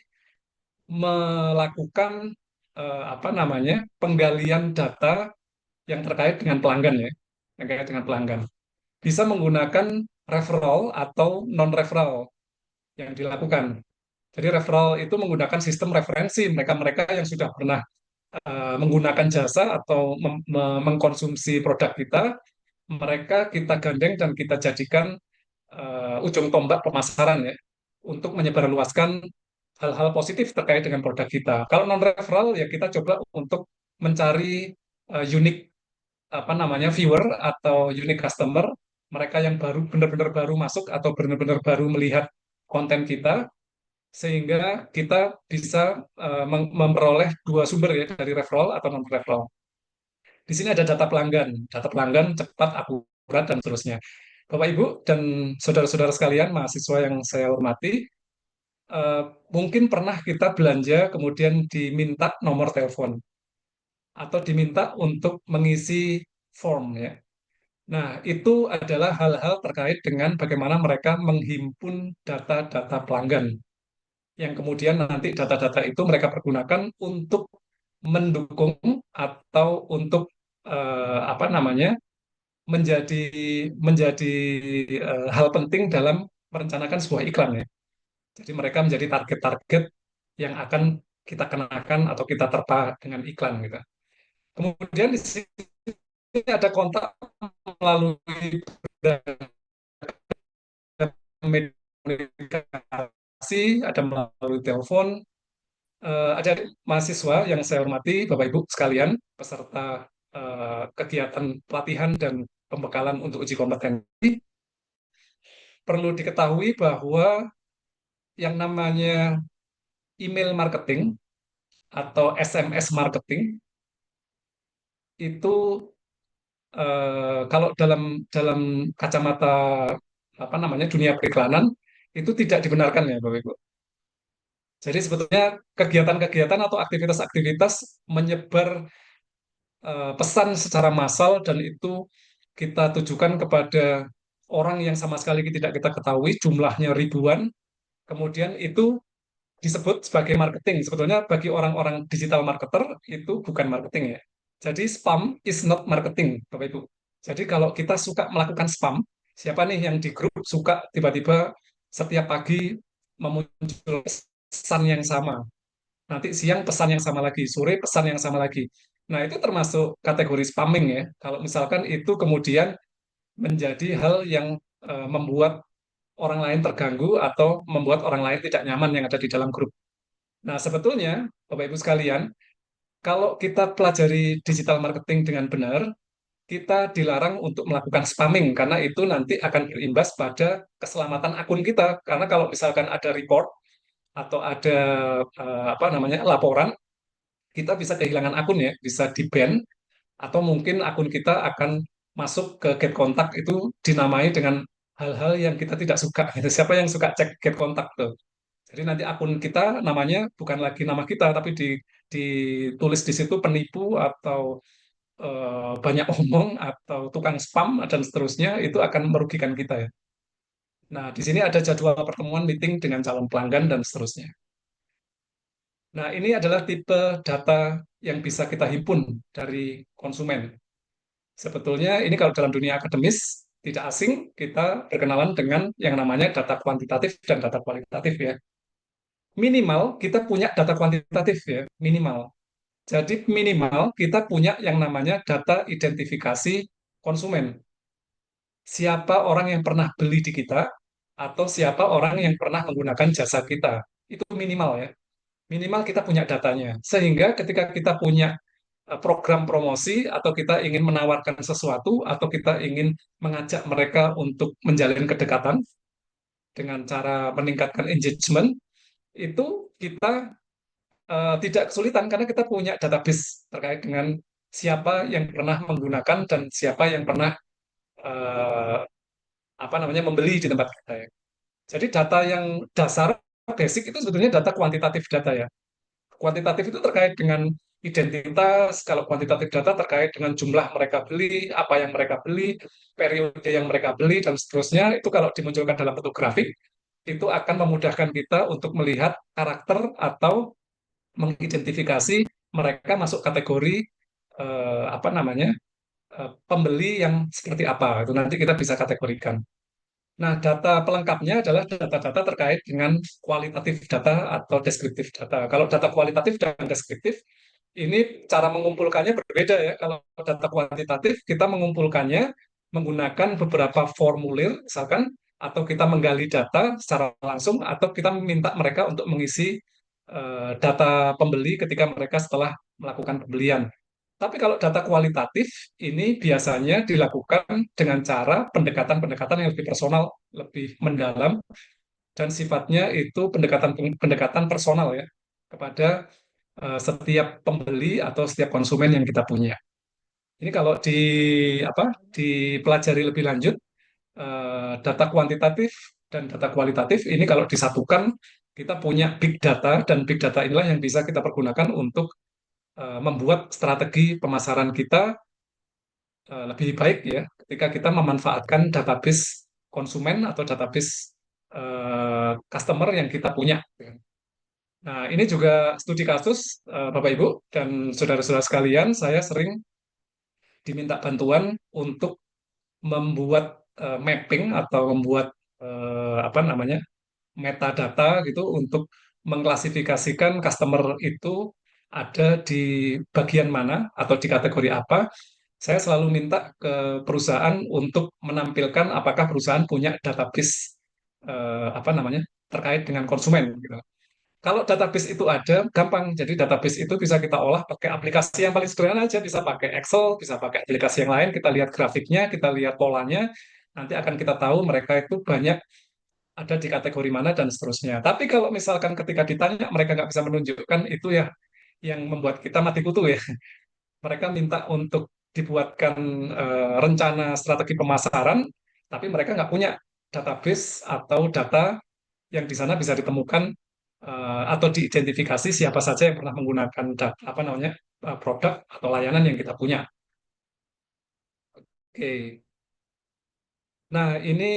melakukan apa namanya penggalian data yang terkait dengan pelanggan ya, yang terkait dengan pelanggan. Bisa menggunakan referral atau non referral yang dilakukan. Jadi referral itu menggunakan sistem referensi mereka-mereka yang sudah pernah menggunakan jasa atau mengkonsumsi produk kita, mereka kita gandeng dan kita jadikan ujung tombak pemasaran ya untuk menyebarluaskan hal-hal positif terkait dengan produk kita. Kalau non referral ya kita coba untuk mencari unique apa namanya viewer atau unique customer, mereka yang baru benar-benar baru masuk atau benar-benar baru melihat konten kita sehingga kita bisa memperoleh dua sumber ya dari referral atau non referral. Di sini ada data pelanggan cepat, akurat dan seterusnya. Bapak Ibu dan saudara-saudara sekalian, mahasiswa yang saya hormati, eh, mungkin pernah kita belanja kemudian diminta nomor telepon atau diminta untuk mengisi form ya. Nah, itu adalah hal-hal terkait dengan bagaimana mereka menghimpun data-data pelanggan yang kemudian nanti data-data itu mereka pergunakan untuk mendukung atau untuk apa namanya menjadi menjadi hal penting dalam merencanakan sebuah iklan ya. Jadi mereka menjadi target-target yang akan kita kenakan atau kita terpa dengan iklan gitu. Kemudian di sini ada kontak melalui media komunikasi, ada melalui telepon, ada mahasiswa yang saya hormati, Bapak Ibu sekalian, peserta kegiatan pelatihan dan pembekalan untuk uji kompetensi, perlu diketahui bahwa yang namanya email marketing atau SMS marketing itu kalau dalam dalam kacamata apa namanya dunia periklanan itu tidak dibenarkan ya Bapak Ibu. Jadi sebetulnya kegiatan-kegiatan atau aktivitas-aktivitas menyebar pesan secara massal dan itu kita tujukan kepada orang yang sama sekali tidak kita ketahui, jumlahnya ribuan, kemudian itu disebut sebagai marketing. Sebetulnya bagi orang-orang digital marketer itu bukan marketing ya. Jadi spam is not marketing, Bapak Ibu. Jadi kalau kita suka melakukan spam, siapa nih yang di grup suka tiba-tiba setiap pagi memuncul pesan yang sama, nanti siang pesan yang sama lagi, sore pesan yang sama lagi. Nah, itu termasuk kategori spamming ya. Kalau misalkan itu kemudian menjadi hal yang membuat orang lain terganggu atau membuat orang lain tidak nyaman yang ada di dalam grup. Nah, sebetulnya, Bapak Ibu sekalian, kalau kita pelajari digital marketing dengan benar, kita dilarang untuk melakukan spamming karena itu nanti akan berimbas pada keselamatan akun kita. Karena kalau misalkan ada report atau ada apa namanya laporan, kita bisa kehilangan akun ya, bisa di-ban atau mungkin akun kita akan masuk ke get kontak itu dinamai dengan hal-hal yang kita tidak suka gitu. Siapa yang suka cek get kontak tuh? Jadi nanti akun kita namanya bukan lagi nama kita, tapi ditulis di situ penipu atau banyak omong atau tukang spam dan seterusnya, itu akan merugikan kita ya. Nah, di sini ada jadwal pertemuan meeting dengan calon pelanggan dan seterusnya. Nah, ini adalah tipe data yang bisa kita himpun dari konsumen. Sebetulnya ini kalau dalam dunia akademis tidak asing, kita berkenalan dengan yang namanya data kuantitatif dan data kualitatif ya. Minimal kita punya data kuantitatif ya, minimal. Jadi minimal kita punya yang namanya data identifikasi konsumen. Siapa orang yang pernah beli di kita atau siapa orang yang pernah menggunakan jasa kita. Itu minimal ya. Minimal kita punya datanya. Sehingga ketika kita punya program promosi atau kita ingin menawarkan sesuatu atau kita ingin mengajak mereka untuk menjalin kedekatan dengan cara meningkatkan engagement, itu kita tidak kesulitan karena kita punya database terkait dengan siapa yang pernah menggunakan dan siapa yang pernah eh, apa namanya membeli di tempat kita ya. Jadi data yang dasar basic itu sebetulnya data kuantitatif data ya. Kuantitatif itu terkait dengan identitas, kalau kuantitatif data terkait dengan jumlah mereka beli, apa yang mereka beli, periode yang mereka beli, dan seterusnya. Itu kalau dimunculkan dalam bentuk grafik, itu akan memudahkan kita untuk melihat karakter atau mengidentifikasi mereka masuk kategori apa namanya pembeli yang seperti apa. Itu nanti kita bisa kategorikan. Nah, data pelengkapnya adalah data-data terkait dengan kualitatif data atau deskriptif data. Kalau data kualitatif dan deskriptif, ini cara mengumpulkannya berbeda ya. Kalau data kuantitatif, kita mengumpulkannya menggunakan beberapa formulir, misalkan, atau kita menggali data secara langsung, atau kita meminta mereka untuk mengisi data pembeli ketika mereka setelah melakukan pembelian. Tapi kalau data kualitatif ini biasanya dilakukan dengan cara pendekatan-pendekatan yang lebih personal, lebih mendalam, dan sifatnya itu pendekatan personal ya kepada setiap pembeli atau setiap konsumen yang kita punya. Ini kalau dipelajari lebih lanjut, data kuantitatif dan data kualitatif ini kalau disatukan kita punya big data dan big data inilah yang bisa kita pergunakan untuk membuat strategi pemasaran kita lebih baik ya ketika kita memanfaatkan database konsumen atau database customer yang kita punya. Nah, ini juga studi kasus Bapak Ibu dan saudara-saudara sekalian, saya sering diminta bantuan untuk membuat mapping atau membuat apa namanya metadata gitu untuk mengklasifikasikan customer itu ada di bagian mana atau di kategori apa. Saya selalu minta ke perusahaan untuk menampilkan apakah perusahaan punya database apa namanya terkait dengan konsumen gitu. Kalau database itu ada, gampang. Jadi database itu bisa kita olah pakai aplikasi yang paling sederhana aja, bisa pakai Excel, bisa pakai aplikasi yang lain. Kita lihat grafiknya, kita lihat polanya, nanti akan kita tahu mereka itu banyak ada di kategori mana dan seterusnya. Tapi kalau misalkan ketika ditanya mereka nggak bisa menunjukkan, itu ya yang membuat kita mati kutu ya. Mereka minta untuk dibuatkan rencana strategi pemasaran, tapi mereka nggak punya database atau data yang di sana bisa ditemukan atau diidentifikasi siapa saja yang pernah menggunakan apa namanya produk atau layanan yang kita punya. Oke, nah ini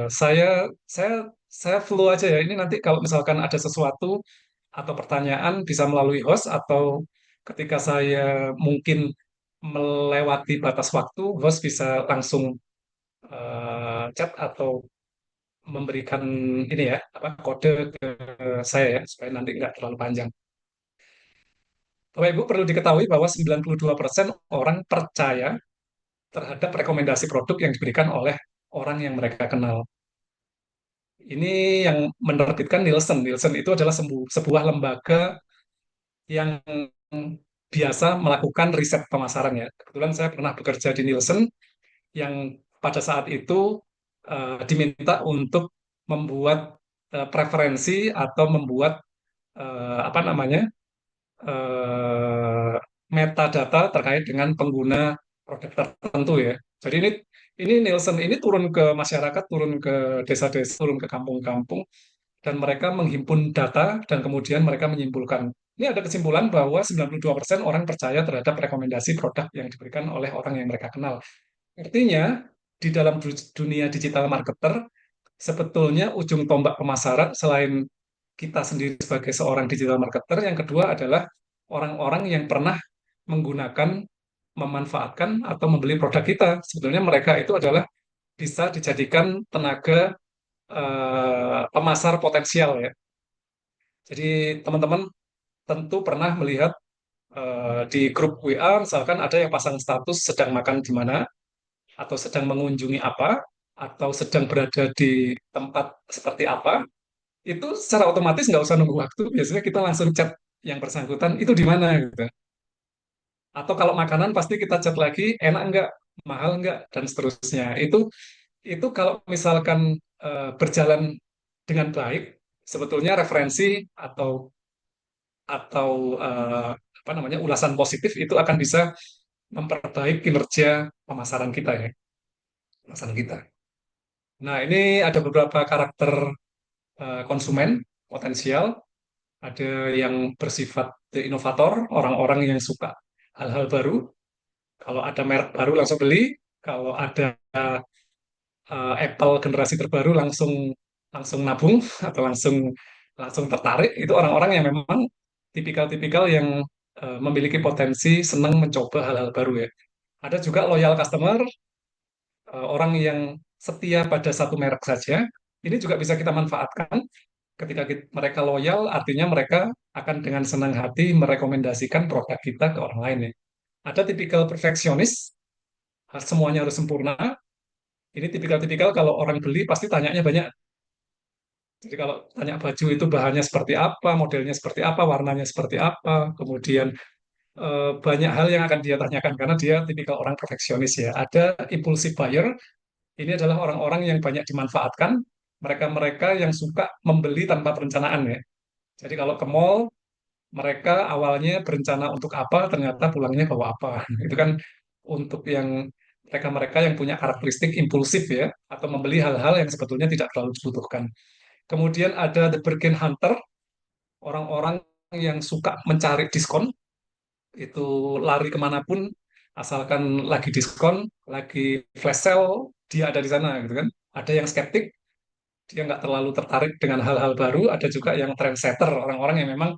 saya saya saya flu aja ya. Ini nanti kalau misalkan ada sesuatu atau pertanyaan bisa melalui host atau ketika saya mungkin melewati batas waktu, host bisa langsung chat atau memberikan ini ya apa kode ke saya ya supaya nanti nggak terlalu panjang. Bapak Ibu perlu diketahui bahwa 92% orang percaya terhadap rekomendasi produk yang diberikan oleh orang yang mereka kenal. Ini yang menerbitkan Nielsen. Nielsen itu adalah sebuah lembaga yang biasa melakukan riset pemasaran ya. Kebetulan saya pernah bekerja di Nielsen yang pada saat itu diminta untuk membuat preferensi atau membuat apa namanya eh, metadata terkait dengan pengguna produk tertentu ya. Jadi Ini Nielsen ini turun ke masyarakat, turun ke desa-desa, turun ke kampung-kampung, dan mereka menghimpun data dan kemudian mereka menyimpulkan. Ini ada kesimpulan bahwa 92% orang percaya terhadap rekomendasi produk yang diberikan oleh orang yang mereka kenal. Artinya, di dalam dunia digital marketer, sebetulnya ujung tombak pemasaran selain kita sendiri sebagai seorang digital marketer, yang kedua adalah orang-orang yang pernah menggunakan, memanfaatkan, atau membeli produk kita. Sebetulnya mereka itu adalah bisa dijadikan tenaga pemasar potensial ya. Jadi teman-teman tentu pernah melihat di grup WA misalkan ada yang pasang status sedang makan di mana, atau sedang mengunjungi apa, atau sedang berada di tempat seperti apa, itu secara otomatis nggak usah nunggu waktu. Biasanya kita langsung chat yang bersangkutan itu di mana gitu. Atau kalau makanan pasti kita chat lagi, enak nggak, mahal nggak, dan seterusnya. Itu kalau misalkan berjalan dengan baik, sebetulnya referensi atau atau apa namanya ulasan positif itu akan bisa memperbaiki kinerja pemasaran kita ya, pemasaran kita. Nah, ini ada beberapa karakter konsumen potensial. Ada yang bersifat inovator, orang-orang yang suka hal-hal baru. Kalau ada merek baru langsung beli. Kalau ada Apple generasi terbaru langsung langsung nabung atau langsung langsung tertarik. Itu orang-orang yang memang tipikal-tipikal yang memiliki potensi senang mencoba hal-hal baru ya. Ada juga loyal customer, orang yang setia pada satu merek saja. Ini juga bisa kita manfaatkan. Ketika mereka loyal, artinya mereka akan dengan senang hati merekomendasikan produk kita ke orang lain ya. Ada tipikal perfeksionis, semuanya harus sempurna. Ini tipikal-tipikal kalau orang beli pasti tanyanya banyak. Jadi kalau tanya baju itu bahannya seperti apa, modelnya seperti apa, warnanya seperti apa, kemudian banyak hal yang akan dia tanyakan karena dia tipikal orang perfeksionis ya. Ada impulsive buyer, ini adalah orang-orang yang banyak dimanfaatkan, mereka-mereka yang suka membeli tanpa perencanaan ya. Jadi kalau ke mall, mereka awalnya berencana untuk apa, ternyata pulangnya bawa apa. Itu kan untuk yang mereka-mereka yang punya karakteristik impulsif ya, atau membeli hal-hal yang sebetulnya tidak terlalu dibutuhkan. Kemudian ada the bargain hunter, orang-orang yang suka mencari diskon, itu lari kemanapun, asalkan lagi diskon, lagi flash sale, dia ada di sana gitu kan. Ada yang skeptik, dia nggak terlalu tertarik dengan hal-hal baru. Ada juga yang trendsetter, orang-orang yang memang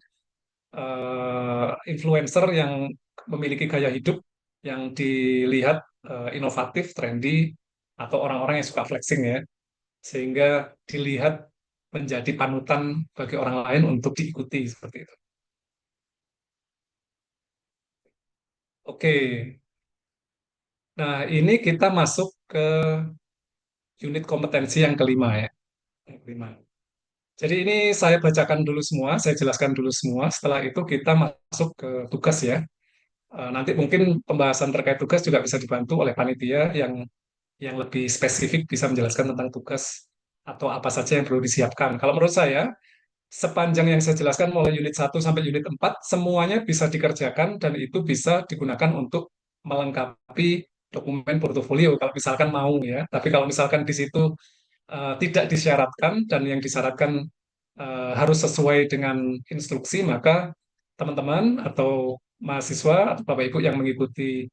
influencer yang memiliki gaya hidup yang dilihat inovatif, trendy, atau orang-orang yang suka flexing ya, sehingga dilihat menjadi panutan bagi orang lain untuk diikuti seperti itu. Oke, nah ini kita masuk ke unit kompetensi yang kelima ya. Yang kelima. Jadi ini saya bacakan dulu semua, saya jelaskan dulu semua. Setelah itu kita masuk ke tugas ya. Nanti mungkin pembahasan terkait tugas juga bisa dibantu oleh panitia yang lebih spesifik bisa menjelaskan tentang tugas atau apa saja yang perlu disiapkan. Kalau menurut saya, sepanjang yang saya jelaskan mulai unit 1 sampai unit 4, semuanya bisa dikerjakan dan itu bisa digunakan untuk melengkapi dokumen portofolio kalau misalkan mau ya. Tapi kalau misalkan di situ tidak disyaratkan dan yang disyaratkan harus sesuai dengan instruksi, maka teman-teman atau mahasiswa atau Bapak Ibu yang mengikuti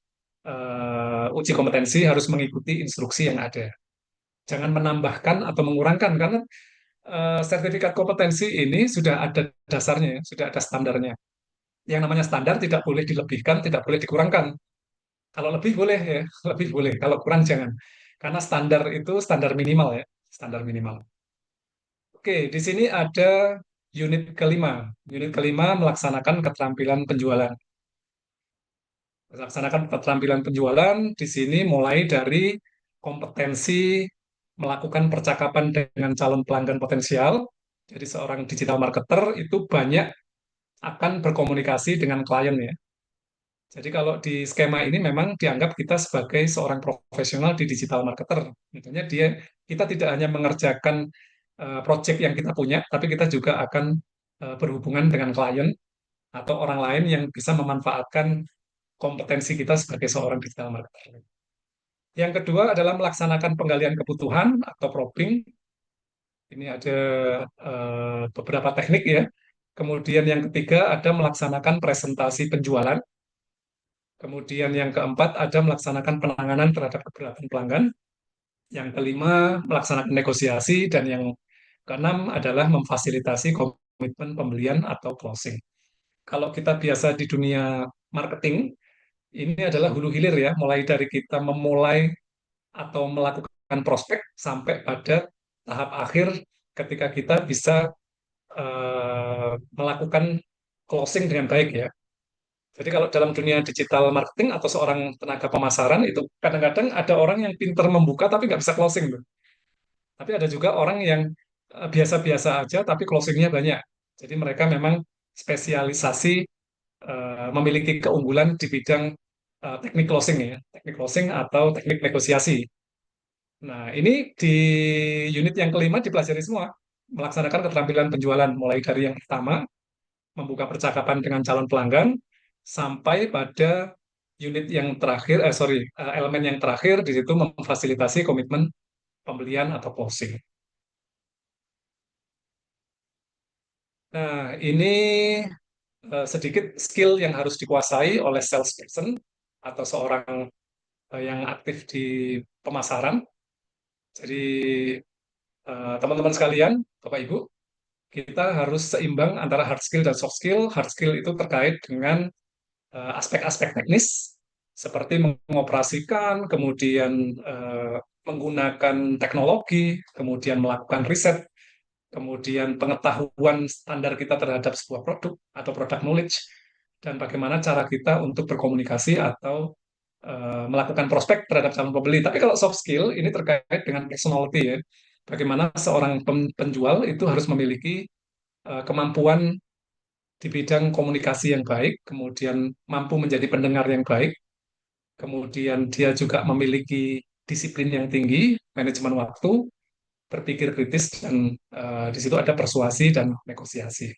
uji kompetensi harus mengikuti instruksi yang ada. Jangan menambahkan atau mengurangkan karena sertifikat kompetensi ini sudah ada dasarnya, ya, sudah ada standarnya. Yang namanya standar tidak boleh dilebihkan, tidak boleh dikurangkan. Kalau lebih boleh ya, lebih boleh. Kalau kurang jangan. Karena standar itu standar minimal ya, standar minimal. Oke, di sini ada unit kelima. Unit kelima melaksanakan keterampilan penjualan. Melaksanakan keterampilan penjualan di sini mulai dari kompetensi melakukan percakapan dengan calon pelanggan potensial. Jadi seorang digital marketer itu banyak akan berkomunikasi dengan klien ya. Jadi kalau di skema ini memang dianggap kita sebagai seorang profesional di digital marketer. Tentunya kita tidak hanya mengerjakan project yang kita punya, tapi kita juga akan berhubungan dengan klien atau orang lain yang bisa memanfaatkan kompetensi kita sebagai seorang digital marketer. Yang kedua adalah melaksanakan penggalian kebutuhan atau probing. Ini ada beberapa teknik ya. Kemudian yang ketiga ada melaksanakan presentasi penjualan. Kemudian yang keempat ada melaksanakan penanganan terhadap keberatan pelanggan. Yang kelima melaksanakan negosiasi dan yang keenam adalah memfasilitasi komitmen pembelian atau closing. Kalau kita biasa di dunia marketing, ini adalah hulu hilir ya, mulai dari kita memulai atau melakukan prospek sampai pada tahap akhir ketika kita bisa melakukan closing dengan baik ya. Jadi kalau dalam dunia digital marketing atau seorang tenaga pemasaran itu kadang-kadang ada orang yang pinter membuka tapi nggak bisa closing tuh. Tapi ada juga orang yang biasa-biasa aja tapi closingnya banyak. Jadi mereka memang spesialisasi memiliki keunggulan di bidang teknik closing ya, teknik closing atau teknik negosiasi. Nah, ini di unit yang kelima dipelajari semua, melaksanakan keterampilan penjualan mulai dari yang pertama membuka percakapan dengan calon pelanggan sampai pada unit yang terakhir, elemen yang terakhir di situ memfasilitasi komitmen pembelian atau closing. Nah, ini sedikit skill yang harus dikuasai oleh salesperson atau seorang yang aktif di pemasaran. Jadi, teman-teman sekalian, Bapak Ibu, kita harus seimbang antara hard skill dan soft skill. Hard skill itu terkait dengan aspek-aspek teknis seperti mengoperasikan, kemudian menggunakan teknologi, kemudian melakukan riset, kemudian pengetahuan standar kita terhadap sebuah produk atau product knowledge, dan bagaimana cara kita untuk berkomunikasi atau melakukan prospek terhadap calon pembeli. Tapi kalau soft skill ini terkait dengan personality ya. Bagaimana seorang penjual itu harus memiliki kemampuan di bidang komunikasi yang baik, kemudian mampu menjadi pendengar yang baik, kemudian dia juga memiliki disiplin yang tinggi, manajemen waktu, berpikir kritis, dan di situ ada persuasi dan negosiasi.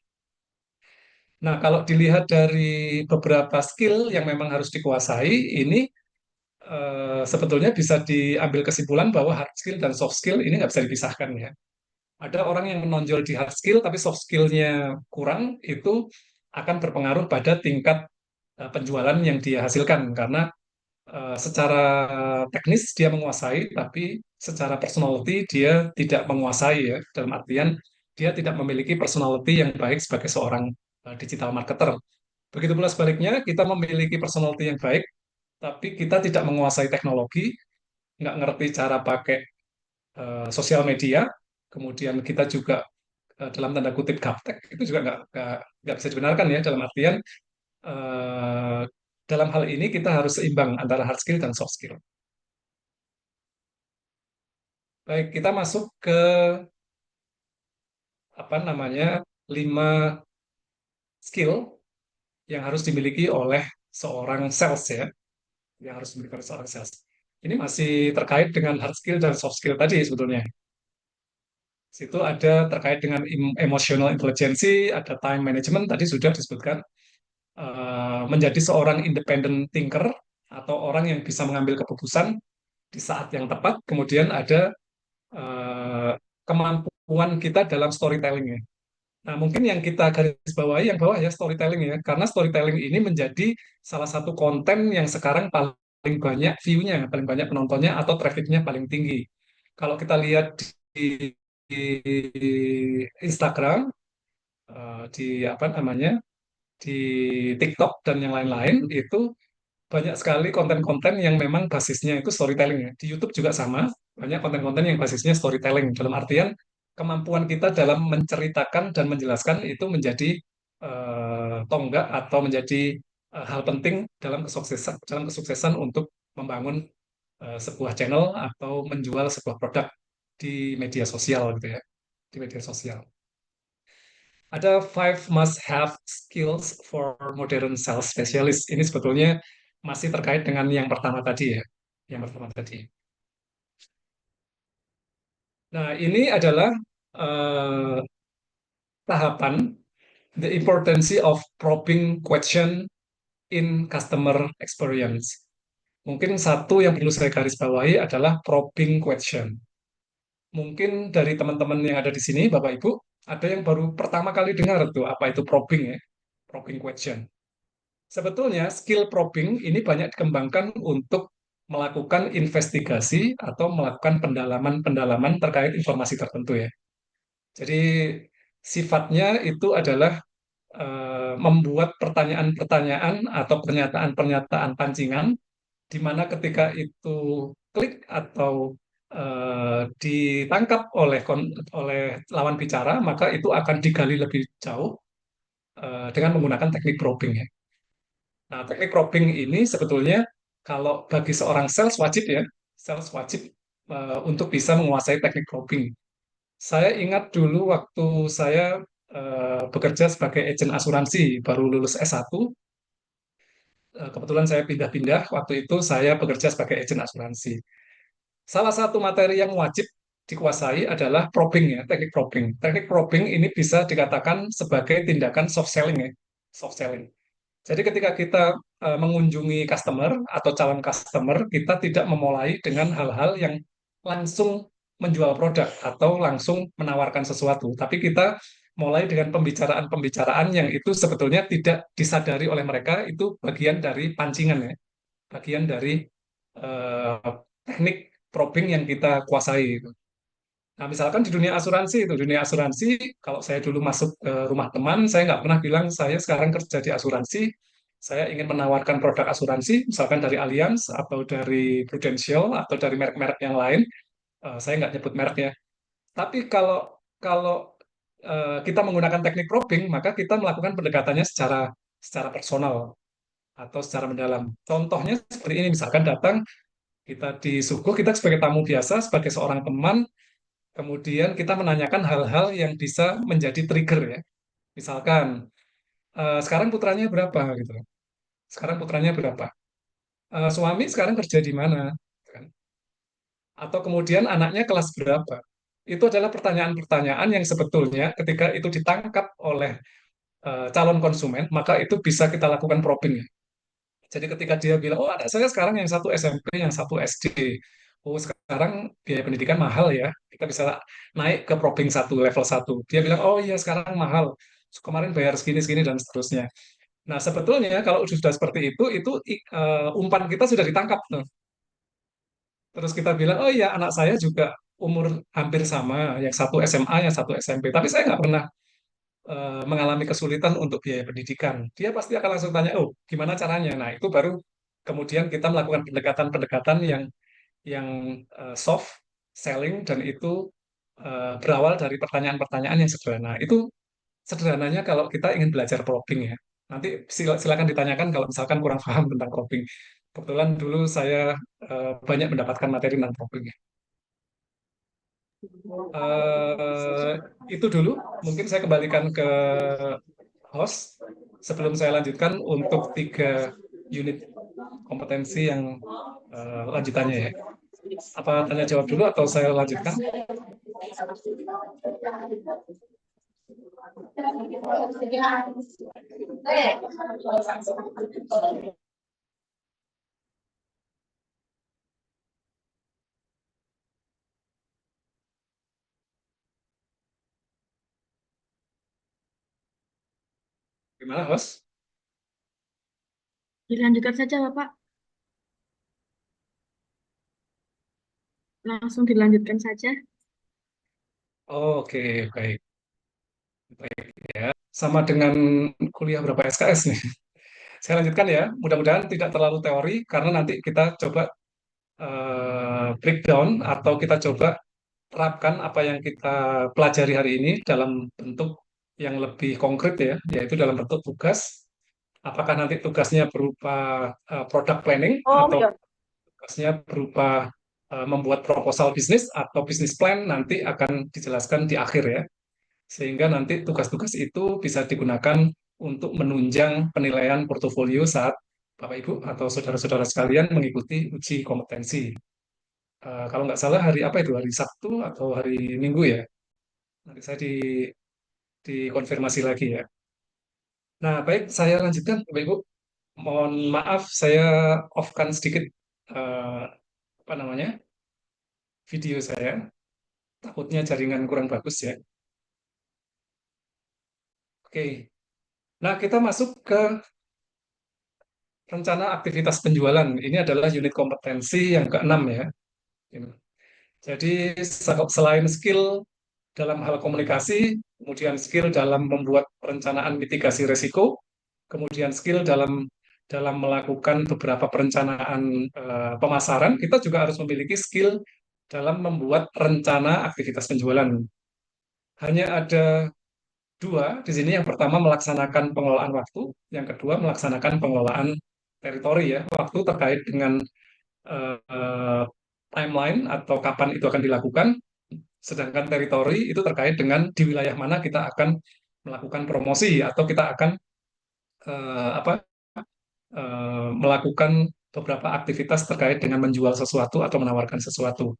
Nah, kalau dilihat dari beberapa skill yang memang harus dikuasai, ini sebetulnya bisa diambil kesimpulan bahwa hard skill dan soft skill ini nggak bisa dipisahkan ya. Ada orang yang menonjol di hard skill, tapi soft skill-nya kurang, itu akan berpengaruh pada tingkat penjualan yang dia hasilkan. Karena secara teknis dia menguasai, tapi secara personality dia tidak menguasai ya. Dalam artian dia tidak memiliki personality yang baik sebagai seorang digital marketer. Begitu pula sebaliknya, kita memiliki personality yang baik, tapi kita tidak menguasai teknologi, nggak ngerti cara pakai sosial media, kemudian kita juga dalam tanda kutip gaptek, itu juga nggak bisa dibenarkan ya, dalam artian eh, dalam hal ini kita harus seimbang antara hard skill dan soft skill. Baik, kita masuk ke apa namanya 5 skill yang harus dimiliki oleh seorang sales ya, yang harus dimiliki oleh seorang sales. Ini masih terkait dengan hard skill dan soft skill tadi sebetulnya. Situ ada terkait dengan emotional intelligence, ada time management tadi sudah disebutkan. Menjadi seorang independent thinker atau orang yang bisa mengambil keputusan di saat yang tepat. Kemudian ada eh, kemampuan kita dalam storytelling ya. Nah, mungkin yang kita garis bawahi yang bawah ya storytelling ya, karena storytelling ini menjadi salah satu konten yang sekarang paling banyak view-nya, paling banyak penontonnya atau traffic-nya paling tinggi. Kalau kita lihat di Instagram, di apa namanya, di TikTok dan yang lain-lain itu banyak sekali konten-konten yang memang basisnya itu storytelling ya. Di YouTube juga sama, banyak konten-konten yang basisnya storytelling. Dalam artian kemampuan kita dalam menceritakan dan menjelaskan itu menjadi tonggak atau menjadi hal penting dalam kesuksesan untuk membangun sebuah channel atau menjual sebuah produk di media sosial gitu ya, di media sosial. Ada five must-have skills for modern sales specialist. Ini sebetulnya masih terkait dengan yang pertama tadi ya. Yang pertama tadi. Nah, ini adalah eh, tahapan the importance of probing question in customer experience. Mungkin satu yang perlu saya garis bawahi adalah probing question. Mungkin dari teman-teman yang ada di sini, Bapak Ibu, ada yang baru pertama kali dengar tuh apa itu probing ya, probing question. Sebetulnya skill probing ini banyak dikembangkan untuk melakukan investigasi atau melakukan pendalaman-pendalaman terkait informasi tertentu ya. Jadi sifatnya itu adalah membuat pertanyaan-pertanyaan atau pernyataan-pernyataan pancingan di mana ketika itu klik atau ditangkap oleh lawan bicara, maka itu akan digali lebih jauh dengan menggunakan teknik probing ya. Nah, teknik probing ini sebetulnya kalau bagi seorang sales wajib ya, sales wajib untuk bisa menguasai teknik probing. Saya ingat dulu waktu saya bekerja sebagai agen asuransi, baru lulus S1, kebetulan saya pindah-pindah, waktu itu saya bekerja sebagai agen asuransi. Salah satu materi yang wajib dikuasai adalah probing ya, teknik probing. Teknik probing ini bisa dikatakan sebagai tindakan soft selling ya, soft selling. Jadi ketika kita mengunjungi customer atau calon customer, kita tidak memulai dengan hal-hal yang langsung menjual produk atau langsung menawarkan sesuatu, tapi kita mulai dengan pembicaraan-pembicaraan yang itu sebetulnya tidak disadari oleh mereka, itu bagian dari pancingan ya, bagian dari teknik probing yang kita kuasai. Nah, misalkan di dunia asuransi, kalau saya dulu masuk ke rumah teman, saya nggak pernah bilang saya sekarang kerja di asuransi, saya ingin menawarkan produk asuransi, misalkan dari Allianz atau dari Prudential atau dari merek-merek yang lain, saya nggak nyebut mereknya. Tapi kalau kalau kita menggunakan teknik probing, maka kita melakukan pendekatannya secara secara personal atau secara mendalam. Contohnya seperti ini, misalkan datang kita disuguh, kita sebagai tamu biasa, sebagai seorang teman, kemudian kita menanyakan hal-hal yang bisa menjadi trigger ya. Misalkan, sekarang putranya berapa gitu. Sekarang putranya berapa? Suami sekarang kerja di mana? Gitu kan. Atau kemudian anaknya kelas berapa? Itu adalah pertanyaan-pertanyaan yang sebetulnya ketika itu ditangkap oleh calon konsumen, maka itu bisa kita lakukan probing ya. Jadi ketika dia bilang, oh anak saya sekarang yang satu SMP, yang satu SD. Oh sekarang biaya pendidikan mahal ya. Kita bisa naik ke probing satu, level satu. Dia bilang, oh iya sekarang mahal. Kemarin bayar segini-segini dan seterusnya. Nah sebetulnya kalau sudah seperti itu umpan kita sudah ditangkap tuh. Terus kita bilang, oh iya anak saya juga umur hampir sama, yang satu SMA, yang satu SMP. Tapi saya nggak pernah mengalami kesulitan untuk biaya pendidikan, dia pasti akan langsung tanya, oh, gimana caranya? Nah, itu baru kemudian kita melakukan pendekatan-pendekatan yang soft selling dan itu berawal dari pertanyaan-pertanyaan yang sederhana. Itu sederhananya kalau kita ingin belajar probing ya. Nanti silakan ditanyakan kalau misalkan kurang paham tentang probing. Kebetulan dulu saya banyak mendapatkan materi tentang probing ya. Eh, itu dulu, mungkin saya kembalikan ke host sebelum saya lanjutkan untuk 3 unit kompetensi yang lanjutannya ya. Apa tanya jawab dulu atau saya lanjutkan? Gimana host? Dilanjutkan saja, Bapak. Langsung dilanjutkan saja. Oke, baik. Baik ya. Sama dengan kuliah berapa SKS nih? Saya lanjutkan ya. Mudah-mudahan tidak terlalu teori karena nanti kita coba breakdown atau kita coba terapkan apa yang kita pelajari hari ini dalam bentuk yang lebih konkret ya, yaitu dalam bentuk tugas. Apakah nanti tugasnya berupa product planning Oh, atau ya. tugasnya berupa membuat proposal bisnis atau bisnis plan nanti akan dijelaskan di akhir ya. Sehingga nanti tugas-tugas itu bisa digunakan untuk menunjang penilaian portofolio saat Bapak Ibu atau saudara-saudara sekalian mengikuti uji kompetensi. Kalau nggak salah hari apa itu? Hari Sabtu atau hari Minggu ya? Nanti saya dikonfirmasi lagi ya. Nah, baik, saya lanjutkan, Bapak Ibu. Mohon maaf, saya off-kan sedikit eh, apa namanya video saya. Takutnya jaringan kurang bagus ya. Oke. Nah, kita masuk ke rencana aktivitas penjualan. Ini adalah unit kompetensi yang keenam ya. Jadi selain skill dalam hal komunikasi, kemudian skill dalam membuat perencanaan mitigasi risiko, kemudian skill dalam melakukan beberapa perencanaan pemasaran, kita juga harus memiliki skill dalam membuat rencana aktivitas penjualan. Hanya ada dua di sini. Yang pertama melaksanakan pengelolaan waktu, yang kedua melaksanakan pengelolaan teritori ya. Waktu terkait dengan eh, timeline atau kapan itu akan dilakukan, sedangkan teritori itu terkait dengan di wilayah mana kita akan melakukan promosi atau kita akan apa melakukan beberapa aktivitas terkait dengan menjual sesuatu atau menawarkan sesuatu.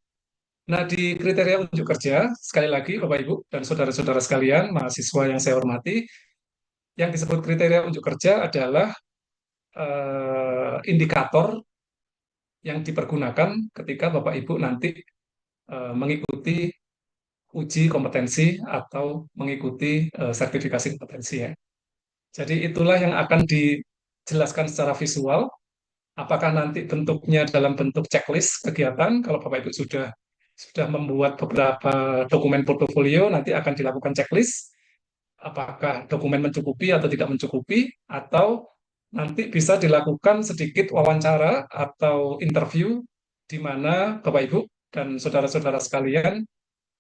Nah, di kriteria unjuk kerja, sekali lagi Bapak Ibu dan saudara-saudara sekalian, mahasiswa yang saya hormati, yang disebut kriteria unjuk kerja adalah indikator yang dipergunakan ketika Bapak Ibu nanti mengikuti uji kompetensi atau mengikuti sertifikasi kompetensi ya. Jadi itulah yang akan dijelaskan secara visual. Apakah nanti bentuknya dalam bentuk checklist kegiatan? Kalau Bapak Ibu sudah membuat beberapa dokumen portofolio, nanti akan dilakukan checklist. Apakah dokumen mencukupi atau tidak mencukupi, atau nanti bisa dilakukan sedikit wawancara atau interview di mana Bapak Ibu dan saudara-saudara sekalian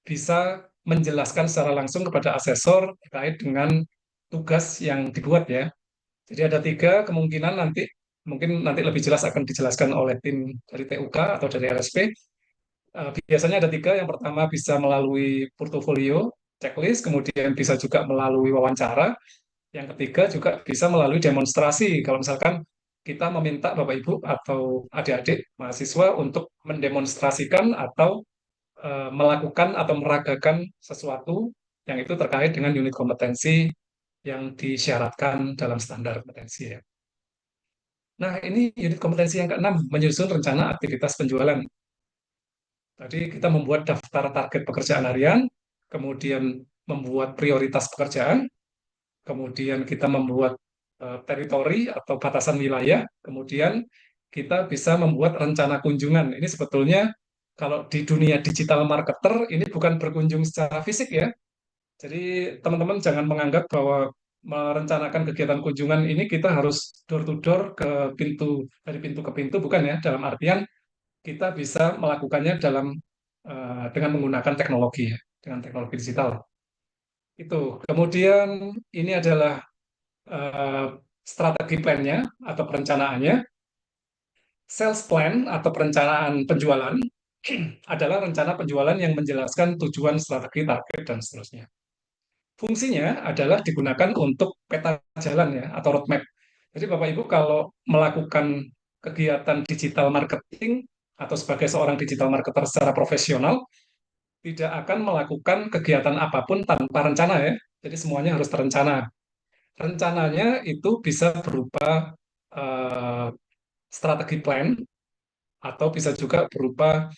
bisa menjelaskan secara langsung kepada asesor terkait dengan tugas yang dibuat ya. Jadi ada tiga kemungkinan nanti, mungkin nanti lebih jelas akan dijelaskan oleh tim dari TUK atau dari RSP. Biasanya ada tiga. Yang pertama bisa melalui portofolio, checklist, kemudian bisa juga melalui wawancara. Yang ketiga juga bisa melalui demonstrasi. Kalau misalkan kita meminta Bapak Ibu atau adik-adik mahasiswa untuk mendemonstrasikan atau melakukan atau meragakan sesuatu yang itu terkait dengan unit kompetensi yang disyaratkan dalam standar kompetensi ya. Nah, ini unit kompetensi yang keenam, menyusun rencana aktivitas penjualan. Tadi kita membuat daftar target pekerjaan harian, kemudian membuat prioritas pekerjaan, kemudian kita membuat teritori atau batasan wilayah, kemudian kita bisa membuat rencana kunjungan. Ini sebetulnya kalau di dunia digital marketer, ini bukan berkunjung secara fisik ya. Jadi teman-teman jangan menganggap bahwa merencanakan kegiatan kunjungan ini kita harus door to door ke pintu, dari pintu ke pintu, bukan ya. Dalam artian kita bisa melakukannya dengan menggunakan teknologi ya, dengan teknologi digital. Itu. Kemudian ini adalah eh, strategi plan-nya atau perencanaannya. Sales plan atau perencanaan penjualan adalah rencana penjualan yang menjelaskan tujuan, strategi, target, dan seterusnya. Fungsinya adalah digunakan untuk peta jalan ya atau roadmap. Jadi Bapak Ibu kalau melakukan kegiatan digital marketing atau sebagai seorang digital marketer secara profesional, tidak akan melakukan kegiatan apapun tanpa rencana ya. Jadi semuanya harus terencana. Rencananya itu bisa berupa eh, strategi plan atau bisa juga berupa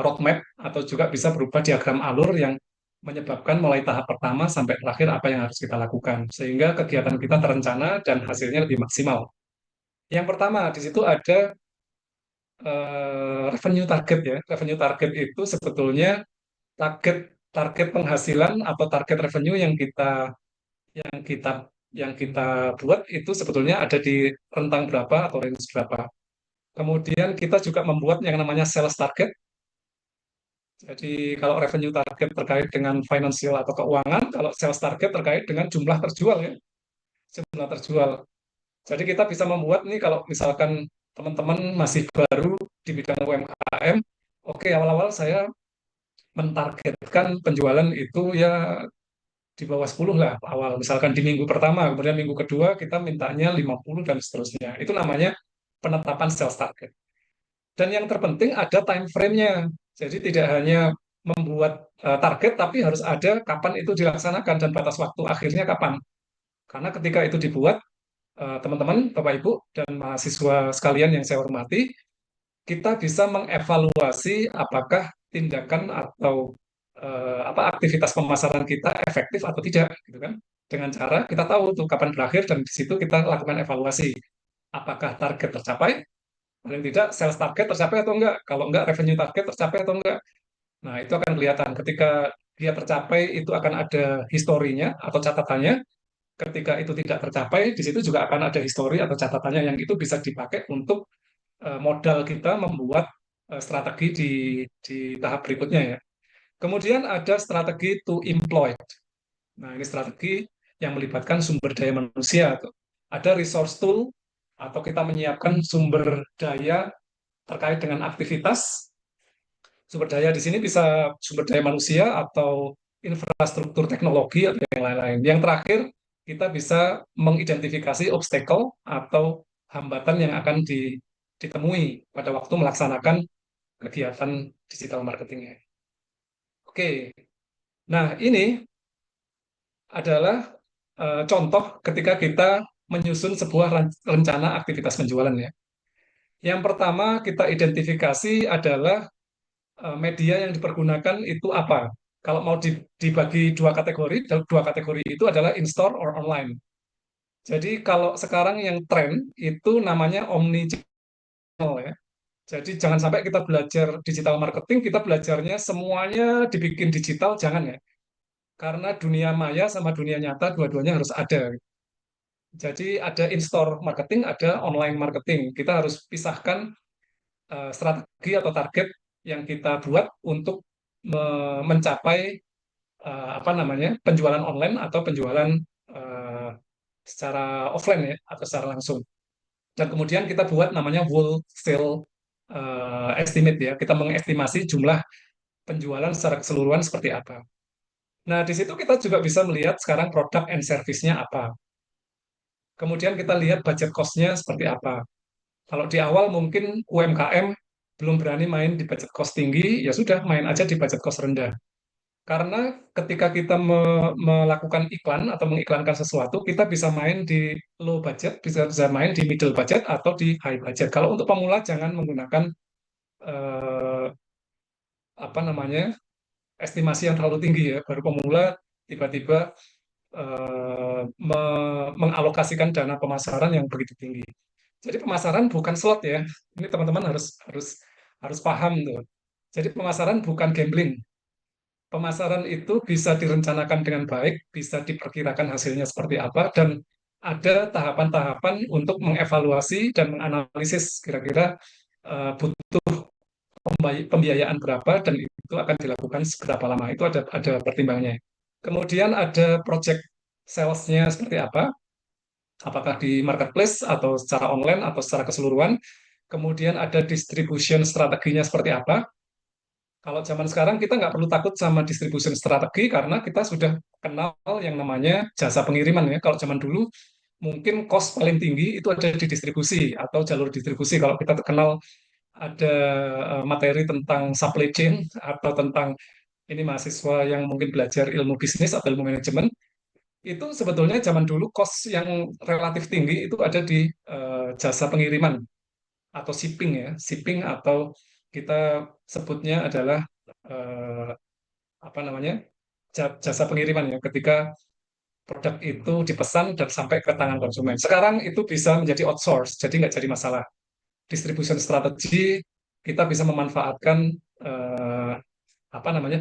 roadmap atau juga bisa berupa diagram alur yang menyebabkan mulai tahap pertama sampai terakhir apa yang harus kita lakukan sehingga kegiatan kita terencana dan hasilnya lebih maksimal. Yang pertama di situ ada revenue target ya. Revenue target itu sebetulnya target target penghasilan atau target revenue yang kita yang kita buat itu sebetulnya ada di rentang berapa atau range berapa. Kemudian kita juga membuat yang namanya sales target. Jadi kalau revenue target terkait dengan finansial atau keuangan, kalau sales target terkait dengan jumlah terjual ya, jumlah terjual. Jadi kita bisa membuat nih kalau misalkan teman-teman masih baru di bidang UMKM, oke awal-awal saya mentargetkan penjualan itu ya di bawah 10 lah awal. Misalkan di minggu pertama, kemudian minggu kedua kita mintanya 50 dan seterusnya. Itu namanya penetapan sales target. Dan yang terpenting ada time frame-nya. Jadi tidak hanya membuat target, tapi harus ada kapan itu dilaksanakan dan batas waktu akhirnya kapan. Karena ketika itu dibuat, teman-teman, Bapak Ibu, dan mahasiswa sekalian yang saya hormati, kita bisa mengevaluasi apakah tindakan atau aktivitas pemasaran kita efektif atau tidak, gitu kan? Dengan cara kita tahu tuh kapan berakhir dan di situ kita lakukan evaluasi. Apakah target tercapai? Paling tidak sales target tercapai atau enggak? Kalau enggak, revenue target tercapai atau enggak? Nah, itu akan kelihatan. Ketika dia tercapai, itu akan ada historinya atau catatannya. Ketika itu tidak tercapai, di situ juga akan ada histori atau catatannya yang itu bisa dipakai untuk modal kita membuat strategi di tahap berikutnya ya. Kemudian ada strategi to employ. Nah, ini strategi yang melibatkan sumber daya manusia. Tuh. Ada resource tool atau kita menyiapkan sumber daya terkait dengan aktivitas. Sumber daya di sini bisa sumber daya manusia atau infrastruktur teknologi atau yang lain-lain. Yang terakhir, kita bisa mengidentifikasi obstacle atau hambatan yang akan ditemui pada waktu melaksanakan kegiatan digital marketingnya. Oke, nah ini adalah contoh ketika kita menyusun sebuah rencana aktivitas penjualan ya. Yang pertama kita identifikasi adalah media yang dipergunakan itu apa. Kalau mau dibagi dua kategori itu adalah in-store or online. Jadi kalau sekarang yang tren itu namanya omni channel ya. Jadi jangan sampai kita belajar digital marketing, kita belajarnya semuanya dibikin digital, jangan ya. Karena dunia maya sama dunia nyata dua-duanya harus ada. Jadi ada in-store marketing, ada online marketing. Kita harus pisahkan strategi atau target yang kita buat untuk mencapai penjualan online atau penjualan uh, secara offline ya atau secara langsung. Dan kemudian kita buat namanya wholesale estimate ya. Kita mengestimasi jumlah penjualan secara keseluruhan seperti apa. Nah, di situ kita juga bisa melihat sekarang produk and service-nya apa. Kemudian kita lihat budget cost-nya seperti apa. Kalau di awal mungkin UMKM belum berani main di budget cost tinggi, ya sudah main aja di budget cost rendah. Karena ketika kita melakukan iklan atau mengiklankan sesuatu, kita bisa main di low budget, bisa main di middle budget atau di high budget. Kalau untuk pemula jangan menggunakan eh, estimasi yang terlalu tinggi ya. Baru pemula tiba-tiba mengalokasikan dana pemasaran yang begitu tinggi. Jadi pemasaran bukan slot ya. Ini teman-teman harus harus harus paham tuh. Jadi pemasaran bukan gambling. Pemasaran itu bisa direncanakan dengan baik, bisa diperkirakan hasilnya seperti apa, dan ada tahapan-tahapan untuk mengevaluasi dan menganalisis kira-kira butuh pembiayaan berapa dan itu akan dilakukan seberapa lama. Itu ada pertimbangannya. Kemudian ada project sales-nya seperti apa, apakah di marketplace atau secara online atau secara keseluruhan. Kemudian ada distribution strateginya seperti apa. Kalau zaman sekarang kita nggak perlu takut sama distribution strategi karena kita sudah kenal yang namanya jasa pengiriman ya. Kalau zaman dulu mungkin cost paling tinggi itu ada di distribusi atau jalur distribusi. Kalau kita kenal ada materi tentang supply chain atau tentang ini mahasiswa yang mungkin belajar ilmu bisnis atau ilmu manajemen, itu sebetulnya zaman dulu cost yang relatif tinggi itu ada di jasa pengiriman atau shipping ya, shipping atau kita sebutnya adalah eh, apa namanya jasa pengiriman ya, ketika produk itu dipesan dan sampai ke tangan konsumen. Sekarang itu bisa menjadi outsource, jadi nggak jadi masalah. Distribution strategi kita bisa memanfaatkan eh,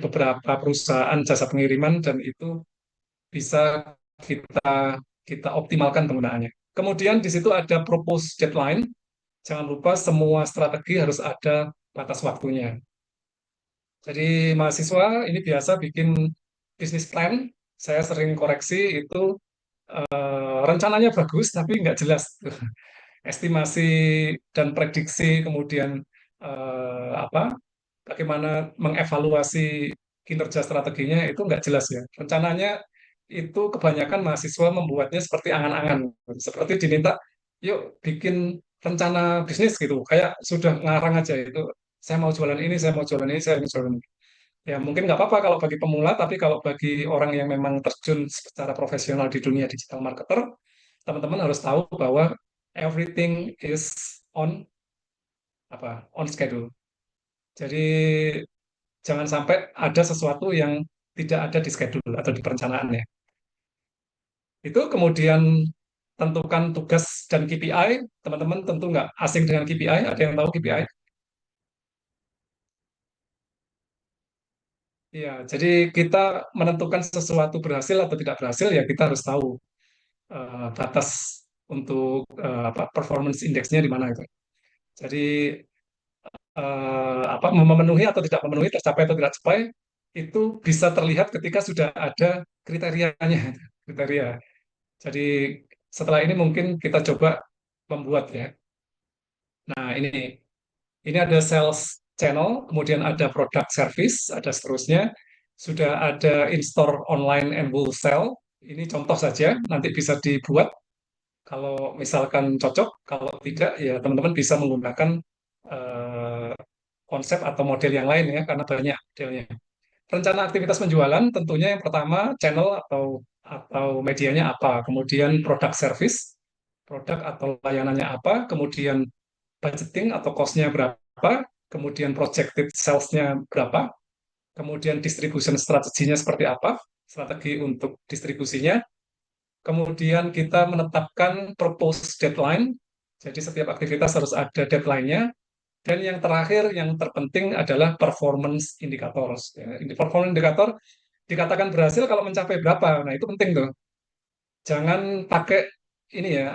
beberapa perusahaan jasa pengiriman dan itu bisa kita kita optimalkan penggunaannya. Kemudian di situ ada propose deadline. Jangan lupa semua strategi harus ada batas waktunya. Jadi mahasiswa ini biasa bikin bisnis plan, saya sering koreksi itu rencananya bagus tapi nggak jelas. Estimasi dan prediksi kemudian apa bagaimana mengevaluasi kinerja strateginya itu nggak jelas ya. Rencananya itu kebanyakan mahasiswa membuatnya seperti angan-angan, seperti diminta, yuk bikin rencana bisnis gitu, kayak sudah ngarang aja itu. Saya mau jualan ini, saya mau jualan ini, saya mau jualan ini. Ya mungkin nggak apa-apa kalau bagi pemula, tapi kalau bagi orang yang memang terjun secara profesional di dunia digital marketer, teman-teman harus tahu bahwa everything is on on schedule. Jadi jangan sampai ada sesuatu yang tidak ada di schedule atau di perencanaannya. Itu kemudian tentukan tugas dan KPI. Teman-teman tentu nggak asing dengan KPI. Ada yang tahu KPI? Ya, jadi kita menentukan sesuatu berhasil atau tidak berhasil ya kita harus tahu batas untuk performance indeksnya di mana itu. Jadi memenuhi atau tidak memenuhi, tercapai atau tidak tercapai itu bisa terlihat ketika sudah ada kriterianya, kriteria. Jadi setelah ini mungkin kita coba membuat ya. Nah, ini ada sales channel, kemudian ada product service, ada seterusnya. Sudah ada in-store online and wholesale. Ini contoh saja, nanti bisa dibuat kalau misalkan cocok, kalau tidak ya teman-teman bisa menggunakan eh, konsep atau model yang lain ya, karena banyak modelnya. Rencana aktivitas penjualan tentunya yang pertama channel atau medianya apa, kemudian produk service, produk atau layanannya apa, kemudian budgeting atau cost-nya berapa, kemudian projected sales-nya berapa, kemudian distribution strateginya seperti apa, strategi untuk distribusinya, kemudian kita menetapkan proposed deadline, jadi setiap aktivitas harus ada deadline-nya, dan yang terakhir, yang terpenting adalah performance indicators. Ya, ini performance indikator dikatakan berhasil kalau mencapai berapa. Nah, itu penting tuh. Jangan pakai ini ya,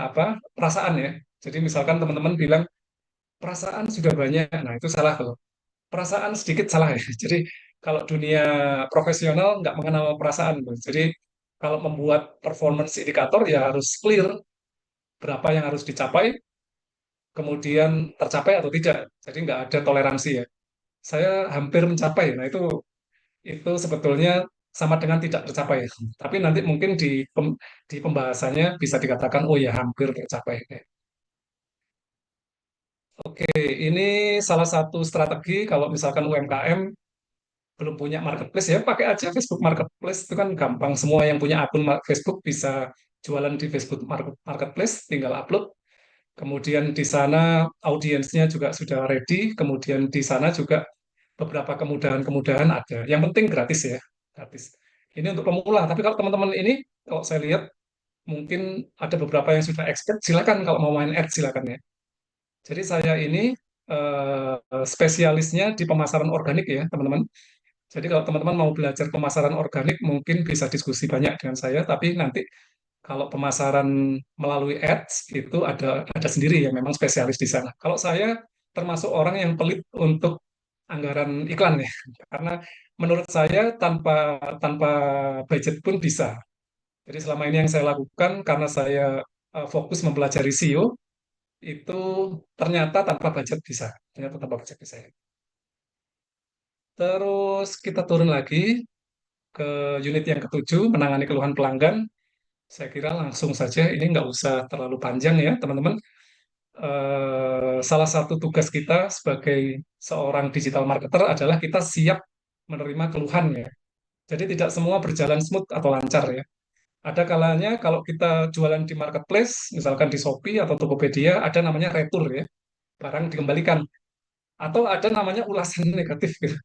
perasaan ya. Jadi misalkan teman-teman bilang perasaan sudah banyak. Nah, itu salah tuh. Perasaan sedikit salah ya. Jadi kalau dunia profesional nggak mengenal perasaan tuh. Jadi kalau membuat performance indikator ya harus clear berapa yang harus dicapai, kemudian tercapai atau tidak. Jadi nggak ada toleransi ya. Saya hampir mencapai. Nah, itu sebetulnya sama dengan tidak tercapai. Tapi nanti mungkin di pembahasannya bisa dikatakan, oh ya hampir tercapai. Oke, ini salah satu strategi kalau misalkan UMKM belum punya marketplace ya pakai aja Facebook Marketplace itu kan gampang. Semua yang punya akun Facebook bisa jualan di Facebook Marketplace, tinggal upload. Kemudian di sana audiensnya juga sudah ready. Kemudian di sana juga beberapa kemudahan-kemudahan ada. Yang penting gratis ya, gratis. Ini untuk pemula. Tapi kalau teman-teman ini, kalau saya lihat mungkin ada beberapa yang sudah expert. Silakan kalau mau main ads silakan ya. Jadi saya ini spesialisnya di pemasaran organik ya teman-teman. Jadi kalau teman-teman mau belajar pemasaran organik mungkin bisa diskusi banyak dengan saya. Tapi nanti kalau pemasaran melalui ads itu ada sendiri yang memang spesialis di sana. Kalau saya termasuk orang yang pelit untuk anggaran iklan ya, karena menurut saya tanpa tanpa budget pun bisa. Jadi selama ini yang saya lakukan karena saya fokus mempelajari SEO itu ternyata tanpa budget bisa, ternyata tanpa budget bisa. Terus kita turun lagi ke unit yang ketujuh, menangani keluhan pelanggan. Saya kira langsung saja, ini nggak usah terlalu panjang ya, teman-teman. Salah satu tugas kita sebagai seorang digital marketer adalah kita siap menerima keluhan ya. Jadi tidak semua berjalan smooth atau lancar ya. Ada kalanya kalau kita jualan di marketplace, misalkan di Shopee atau Tokopedia, ada namanya retur ya, barang dikembalikan. Atau ada namanya ulasan negatif gitu.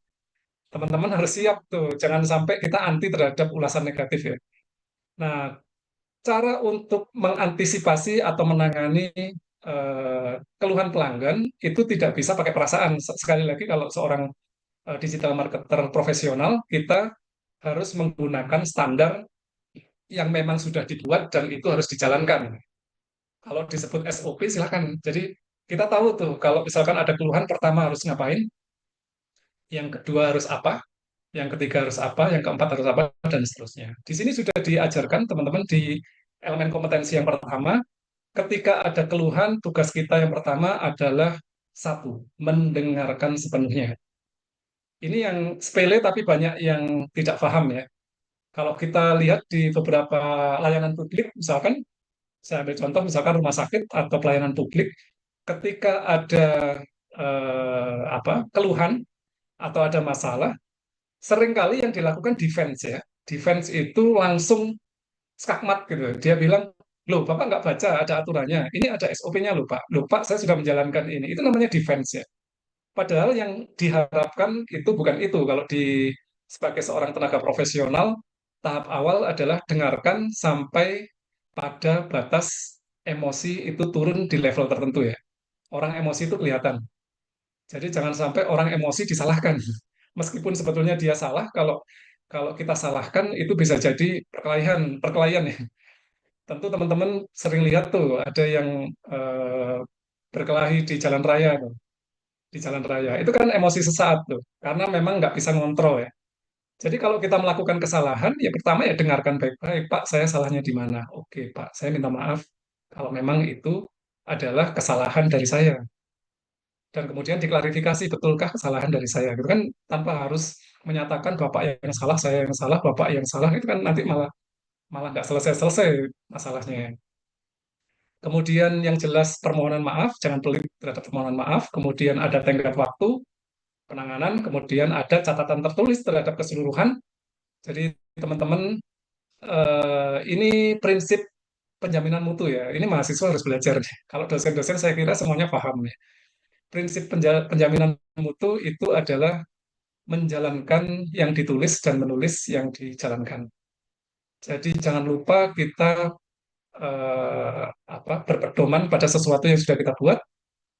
Teman-teman harus siap tuh, jangan sampai kita anti terhadap ulasan negatif ya. Nah, cara untuk mengantisipasi atau menangani keluhan pelanggan itu tidak bisa pakai perasaan. Sekali lagi, kalau seorang digital marketer profesional, kita harus menggunakan standar yang memang sudah dibuat dan itu harus dijalankan. Kalau disebut SOP, silakan. Jadi kita tahu tuh, kalau misalkan ada keluhan, pertama harus ngapain, yang kedua harus apa, yang ketiga harus apa, yang keempat harus apa, dan seterusnya. Di sini sudah diajarkan teman-teman di elemen kompetensi yang pertama, ketika ada keluhan, tugas kita yang pertama adalah satu, mendengarkan sepenuhnya. Ini yang sepele tapi banyak yang tidak paham ya. Kalau kita lihat di beberapa layanan publik, misalkan, saya ambil contoh, misalkan rumah sakit atau pelayanan publik, ketika ada keluhan atau ada masalah, seringkali yang dilakukan defense ya. Defense itu langsung skakmat gitu. Dia bilang, loh Bapak nggak baca ada aturannya. Ini ada SOP-nya loh Pak. Loh Pak, saya sudah menjalankan ini. Itu namanya defense ya. Padahal yang diharapkan itu bukan itu. Kalau di sebagai seorang tenaga profesional, tahap awal adalah dengarkan sampai pada batas emosi itu turun di level tertentu ya. Orang emosi itu kelihatan. Jadi jangan sampai orang emosi disalahkan. Meskipun sebetulnya dia salah, kalau kalau kita salahkan itu bisa jadi perkelahian, perkelahian ya. Tentu teman-teman sering lihat tuh ada yang eh, berkelahi di jalan raya tuh, di jalan raya. Itu kan emosi sesaat tuh, karena memang nggak bisa ngontrol ya. Jadi kalau kita melakukan kesalahan, ya pertama ya dengarkan baik-baik, Pak, saya salahnya di mana? Oke, Pak, saya minta maaf kalau memang itu adalah kesalahan dari saya. Dan kemudian diklarifikasi, betulkah kesalahan dari saya? Gitu kan tanpa harus menyatakan Bapak yang salah, saya yang salah, Bapak yang salah, itu kan nanti malah malah nggak selesai-selesai masalahnya. Kemudian yang jelas permohonan maaf, jangan pelit terhadap permohonan maaf. Kemudian ada tenggat waktu penanganan, kemudian ada catatan tertulis terhadap keseluruhan. Jadi teman-teman, ini prinsip penjaminan mutu ya. Ini mahasiswa harus belajar. Kalau dosen-dosen saya kira semuanya paham ya. Prinsip penjaminan mutu itu adalah menjalankan yang ditulis dan menulis yang dijalankan. Jadi jangan lupa kita berpedoman pada sesuatu yang sudah kita buat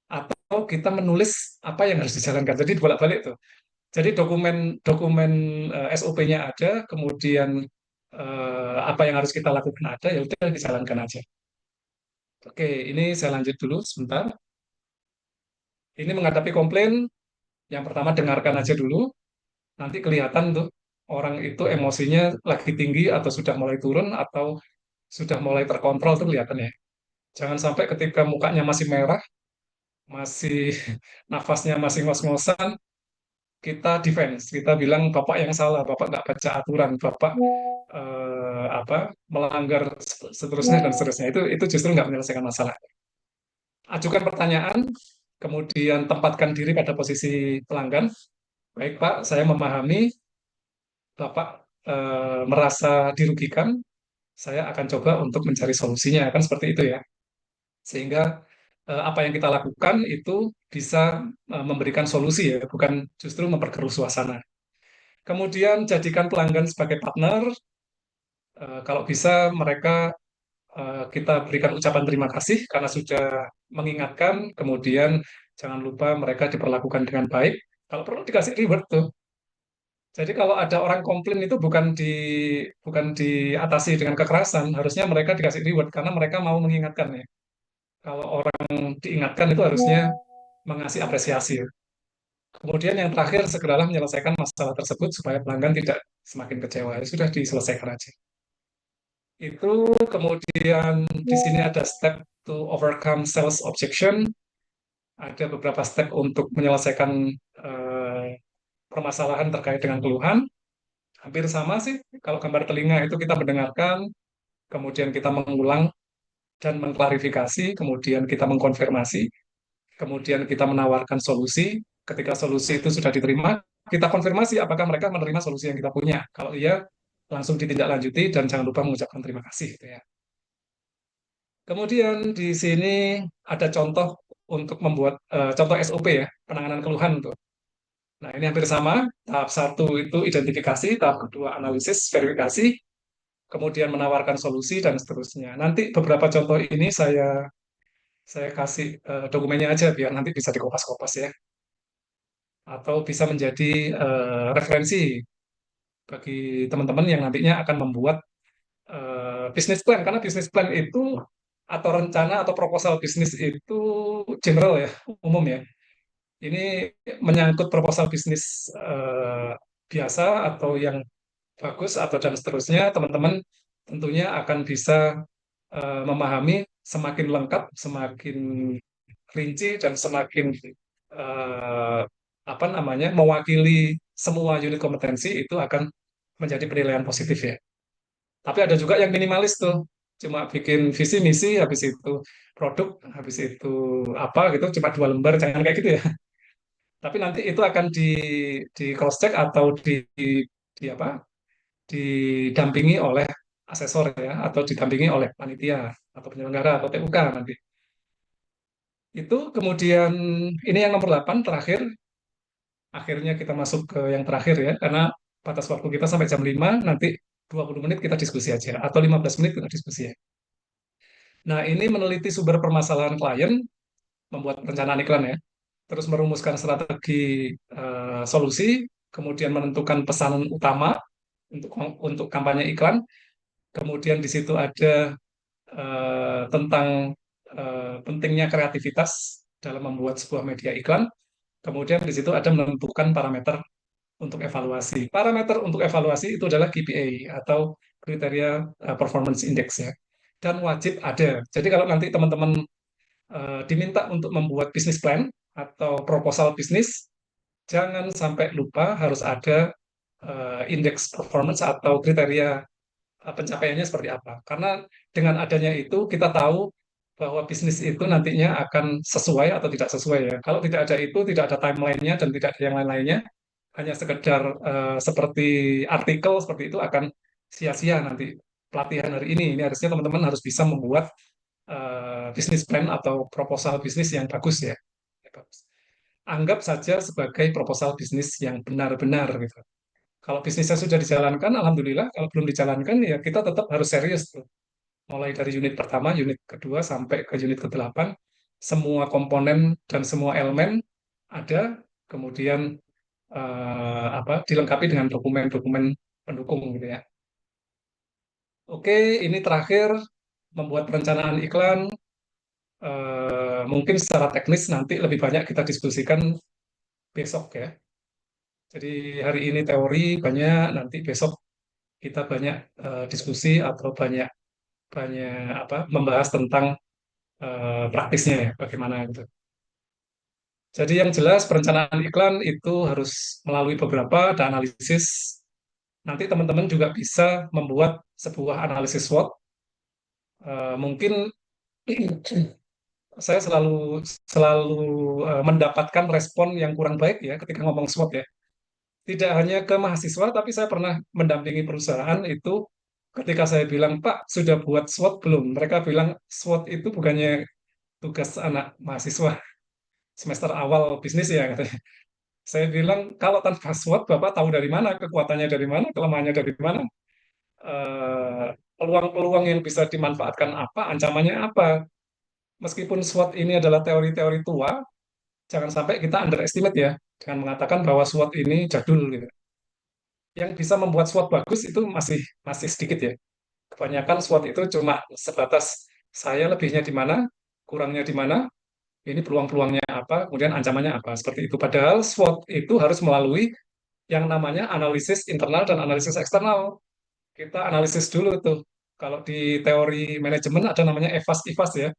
atau kita menulis apa yang harus dijalankan. Jadi bolak-balik tuh. Jadi dokumen dokumen SOP-nya ada, kemudian apa yang harus kita lakukan ada, ya udah dijalankan aja. Oke, ini saya lanjut dulu sebentar. Ini menghadapi komplain, yang pertama dengarkan aja dulu, nanti kelihatan tuh orang itu emosinya lagi tinggi atau sudah mulai turun atau sudah mulai terkontrol tuh kelihatan ya. Jangan sampai ketika mukanya masih merah, masih nafasnya masih ngos-ngosan, kita defense, kita bilang bapak yang salah, bapak nggak baca aturan, bapak melanggar seterusnya dan seterusnya. Itu justru nggak menyelesaikan masalah. Ajukan pertanyaan, kemudian tempatkan diri pada posisi pelanggan. Baik Pak, saya memahami Bapak merasa dirugikan, saya akan coba untuk mencari solusinya, kan seperti itu ya. Sehingga apa yang kita lakukan itu bisa memberikan solusi ya, bukan justru memperkeruh suasana. Kemudian jadikan pelanggan sebagai partner. Kalau bisa mereka kita berikan ucapan terima kasih karena sudah mengingatkan. Kemudian jangan lupa mereka diperlakukan dengan baik. Kalau perlu dikasih reward tuh. Jadi kalau ada orang komplain itu bukan diatasi dengan kekerasan, harusnya mereka dikasih reward karena mereka mau mengingatkan ya. Kalau orang diingatkan itu harusnya mengasih apresiasi. Kemudian yang terakhir, segeralah menyelesaikan masalah tersebut supaya pelanggan tidak semakin kecewa. Ya, sudah diselesaikan aja. Itu kemudian di sini ada step to overcome sales objection. Ada beberapa step untuk menyelesaikan eh, permasalahan terkait dengan keluhan. Hampir sama sih. Kalau gambar telinga itu kita mendengarkan, kemudian kita mengulang dan mengklarifikasi, kemudian kita mengkonfirmasi, kemudian kita menawarkan solusi. Ketika solusi itu sudah diterima, kita konfirmasi apakah mereka menerima solusi yang kita punya. Kalau iya, langsung ditindaklanjuti dan jangan lupa mengucapkan terima kasih. Gitu ya. Kemudian di sini ada contoh untuk membuat contoh SOP ya, penanganan keluhan tuh. Nah, ini hampir sama. Tahap satu itu identifikasi, tahap kedua analisis, verifikasi, kemudian menawarkan solusi dan seterusnya. Nanti beberapa contoh ini saya kasih dokumennya aja biar nanti bisa dikopas-kopas ya, atau bisa menjadi referensi bagi teman-teman yang nantinya akan membuat bisnis plan. Karena bisnis plan itu atau rencana atau proposal bisnis itu general ya, umum ya. Ini menyangkut proposal bisnis biasa atau yang bagus atau dan seterusnya, teman-teman tentunya akan bisa memahami semakin lengkap, semakin rinci dan semakin eh, mewakili semua unit kompetensi itu akan menjadi penilaian positif ya. Tapi ada juga yang minimalis tuh, cuma bikin visi misi, habis itu produk, habis itu apa gitu, cuma 2 lembar, jangan kayak gitu ya. Tapi nanti itu akan di cross check atau di apa? Didampingi oleh asesor ya, atau didampingi oleh panitia atau penyelenggara atau TUK nanti. Itu kemudian ini yang nomor 8 terakhir. Akhirnya kita masuk ke yang terakhir ya, karena batas waktu kita sampai jam 5, nanti 20 menit kita diskusi aja, atau 15 menit kita diskusi ya. Nah, ini meneliti sumber permasalahan klien, membuat perencanaan iklan ya, terus merumuskan strategi solusi, kemudian menentukan pesanan utama untuk kampanye iklan, kemudian di situ ada tentang pentingnya kreativitas dalam membuat sebuah media iklan. Kemudian di situ ada menentukan parameter untuk evaluasi. Parameter untuk evaluasi itu adalah KPI atau kriteria performance index ya. Dan wajib ada. Jadi kalau nanti teman-teman diminta untuk membuat bisnis plan atau proposal bisnis, jangan sampai lupa harus ada indeks performance atau kriteria pencapaiannya seperti apa. Karena dengan adanya itu kita tahu bahwa bisnis itu nantinya akan sesuai atau tidak sesuai ya. Kalau tidak ada itu, tidak ada timelinenya dan tidak ada yang lain-lainnya, hanya sekedar seperti artikel seperti itu akan sia-sia nanti pelatihan hari ini. Ini harusnya teman-teman harus bisa membuat bisnis plan atau proposal bisnis yang bagus ya. Bagus. Anggap saja sebagai proposal bisnis yang benar-benar gitu. Kalau bisnisnya sudah dijalankan, alhamdulillah. Kalau belum dijalankan, ya kita tetap harus serius tuh. Mulai dari unit pertama, unit kedua, sampai ke unit ke-8, semua komponen dan semua elemen ada, kemudian dilengkapi dengan dokumen-dokumen pendukung gitu ya. Oke, ini terakhir membuat perencanaan iklan. Mungkin secara teknis nanti lebih banyak kita diskusikan besok ya. Jadi hari ini teori banyak, nanti besok kita banyak diskusi atau banyak banyak membahas tentang praktisnya ya, bagaimana gitu. Jadi yang jelas perencanaan iklan itu harus melalui beberapa ada analisis. Nanti teman-teman juga bisa membuat sebuah analisis SWOT. Mungkin saya selalu selalu mendapatkan respon yang kurang baik ya ketika ngomong SWOT ya. Tidak hanya ke mahasiswa, tapi saya pernah mendampingi perusahaan itu ketika saya bilang, Pak, sudah buat SWOT belum? Mereka bilang, SWOT itu bukannya tugas anak mahasiswa semester awal bisnis ya, katanya. Saya bilang, kalau tanpa SWOT, Bapak tahu dari mana, kekuatannya dari mana, kelemahannya dari mana, eh, peluang-peluang yang bisa dimanfaatkan apa, ancamannya apa. Meskipun SWOT ini adalah teori-teori tua, jangan sampai kita underestimate ya, dengan mengatakan bahwa SWOT ini jadul gitu. Yang bisa membuat SWOT bagus itu masih masih sedikit ya. Kebanyakan SWOT itu cuma sebatas saya lebihnya di mana, kurangnya di mana, ini peluang-peluangnya apa, kemudian ancamannya apa, seperti itu. Padahal SWOT itu harus melalui yang namanya analisis internal dan analisis eksternal. Kita analisis dulu tuh. Kalau di teori manajemen ada namanya EVAS-IVAS ya,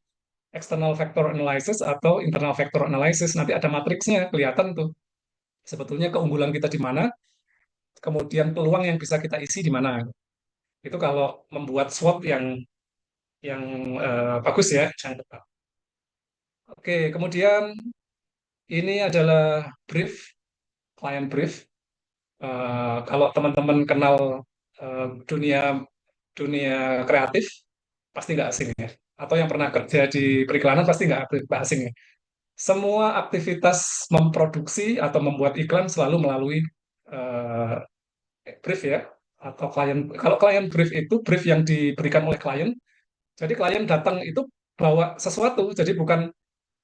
external factor analysis atau internal factor analysis. Nanti ada matriksnya, kelihatan tuh. Sebetulnya keunggulan kita di mana, kemudian peluang yang bisa kita isi di mana. Itu kalau membuat SWOT yang bagus ya. Oke, kemudian ini adalah brief, client brief. Kalau teman-teman kenal dunia dunia kreatif, pasti nggak asing ya. Atau yang pernah kerja di periklanan pasti nggak asing ya. Semua aktivitas memproduksi atau membuat iklan selalu melalui uh, brief ya. Atau klien, kalau klien brief itu brief yang diberikan oleh klien. Jadi klien datang itu bawa sesuatu. Jadi bukan,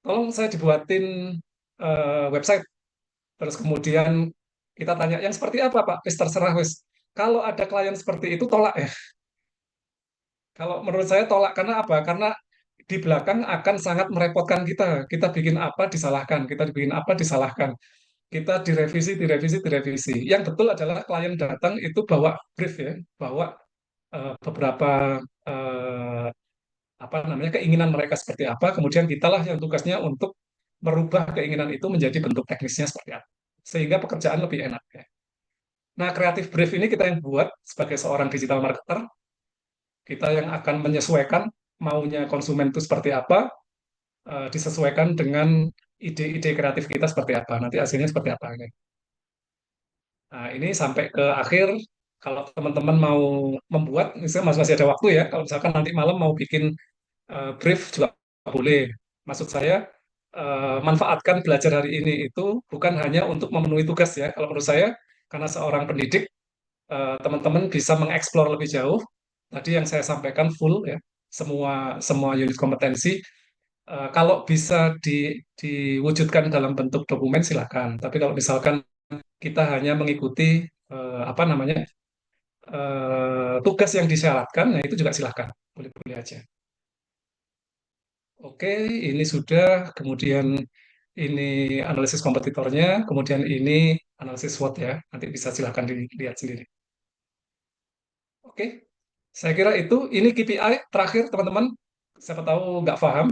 tolong saya dibuatin website. Terus kemudian kita tanya, yang seperti apa Pak? Wis terserah wis. Kalau ada klien seperti itu, tolak ya. Kalau menurut saya tolak, karena apa? Karena di belakang akan sangat merepotkan kita. Kita bikin apa disalahkan, kita bikin apa disalahkan. Kita direvisi, direvisi, direvisi. Yang betul adalah klien datang itu bawa brief ya, bawa beberapa apa namanya keinginan mereka seperti apa, kemudian kitalah yang tugasnya untuk merubah keinginan itu menjadi bentuk teknisnya seperti apa, sehingga pekerjaan lebih enak ya. Nah, kreatif brief ini kita yang buat sebagai seorang digital marketer, kita yang akan menyesuaikan maunya konsumen itu seperti apa, disesuaikan dengan ide-ide kreatif kita seperti apa, nanti hasilnya seperti apa. Nah, ini sampai ke akhir, kalau teman-teman mau membuat, misalnya masih ada waktu ya, kalau misalkan nanti malam mau bikin brief juga boleh. Maksud saya, manfaatkan belajar hari ini itu bukan hanya untuk memenuhi tugas ya. Kalau menurut saya, karena seorang pendidik, teman-teman bisa mengeksplor lebih jauh. Tadi yang saya sampaikan full ya, semua semua unit kompetensi. Kalau bisa diwujudkan dalam bentuk dokumen silakan. Tapi kalau misalkan kita hanya mengikuti apa namanya tugas yang disyaratkan, nah itu juga silakan, boleh-boleh aja. Oke, ini sudah. Kemudian ini analisis kompetitornya, kemudian ini analisis SWOT ya. Nanti bisa silakan dilihat sendiri. Oke, saya kira itu. Ini KPI terakhir teman-teman. Siapa tahu nggak paham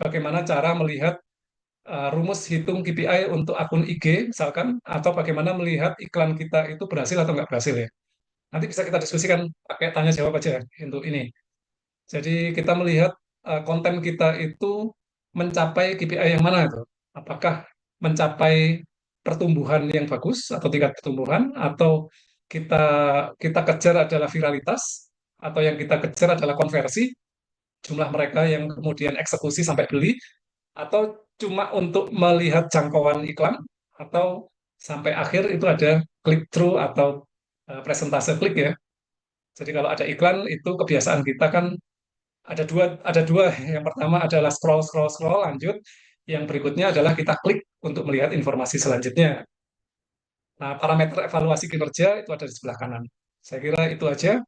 bagaimana cara melihat rumus hitung KPI untuk akun IG misalkan, atau bagaimana melihat iklan kita itu berhasil atau nggak berhasil ya. Nanti bisa kita diskusikan pakai tanya jawab aja untuk ini. Jadi kita melihat konten kita itu mencapai KPI yang mana itu. Apakah mencapai pertumbuhan yang bagus atau tingkat pertumbuhan, atau kita kita kejar adalah viralitas, atau yang kita kejar adalah konversi, jumlah mereka yang kemudian eksekusi sampai beli, atau cuma untuk melihat jangkauan iklan, atau sampai akhir itu ada click through atau presentase klik ya. Jadi kalau ada iklan itu kebiasaan kita kan ada dua. Yang pertama adalah scroll scroll scroll lanjut. Yang berikutnya adalah kita klik untuk melihat informasi selanjutnya. Nah, parameter evaluasi kinerja itu ada di sebelah kanan. Saya kira itu aja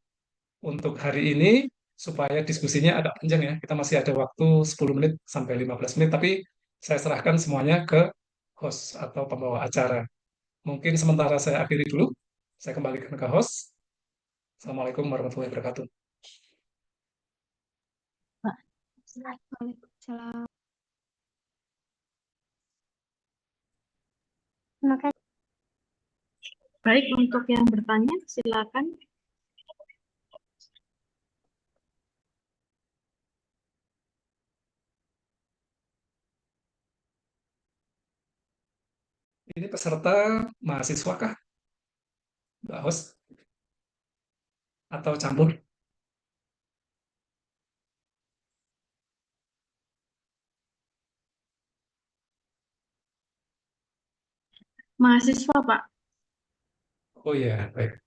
untuk hari ini, supaya diskusinya agak panjang ya. Kita masih ada waktu 10 menit sampai 15 menit, tapi saya serahkan semuanya ke host atau pembawa acara. Mungkin sementara saya akhiri dulu. Saya kembalikan ke host. Assalamualaikum warahmatullahi wabarakatuh. Pak. Waalaikumsalam. Terima kasih. Baik, untuk yang bertanya, silakan. Ini peserta mahasiswa kah, Mbak host? Atau campur? Mahasiswa, Pak. Oh iya, baik.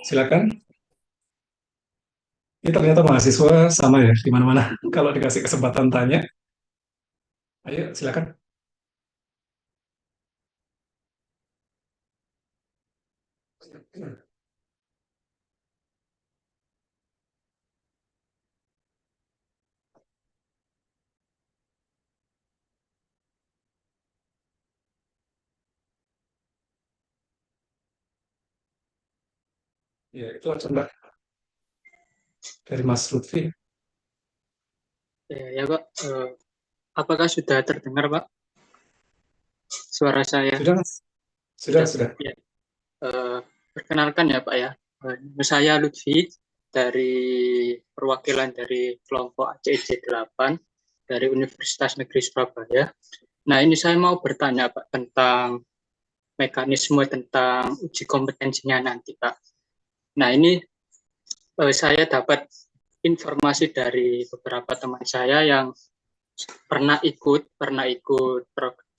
Silakan. Ini ternyata mahasiswa sama ya di mana-mana. Kalau dikasih kesempatan tanya, ayo silakan. Ya, itu aja Mbak dari Mas Lutfi. Ya, Pak. Apakah sudah terdengar, Pak, suara saya? Sudah, Mas? Sudah. Ya. Perkenalkan ya, Pak ya. Saya Lutfi dari perwakilan dari kelompok ACJ 8 dari Universitas Negeri Surabaya. Nah, ini saya mau bertanya, Pak, tentang mekanisme tentang uji kompetensinya nanti, Pak. Nah, ini saya dapat informasi dari beberapa teman saya yang pernah ikut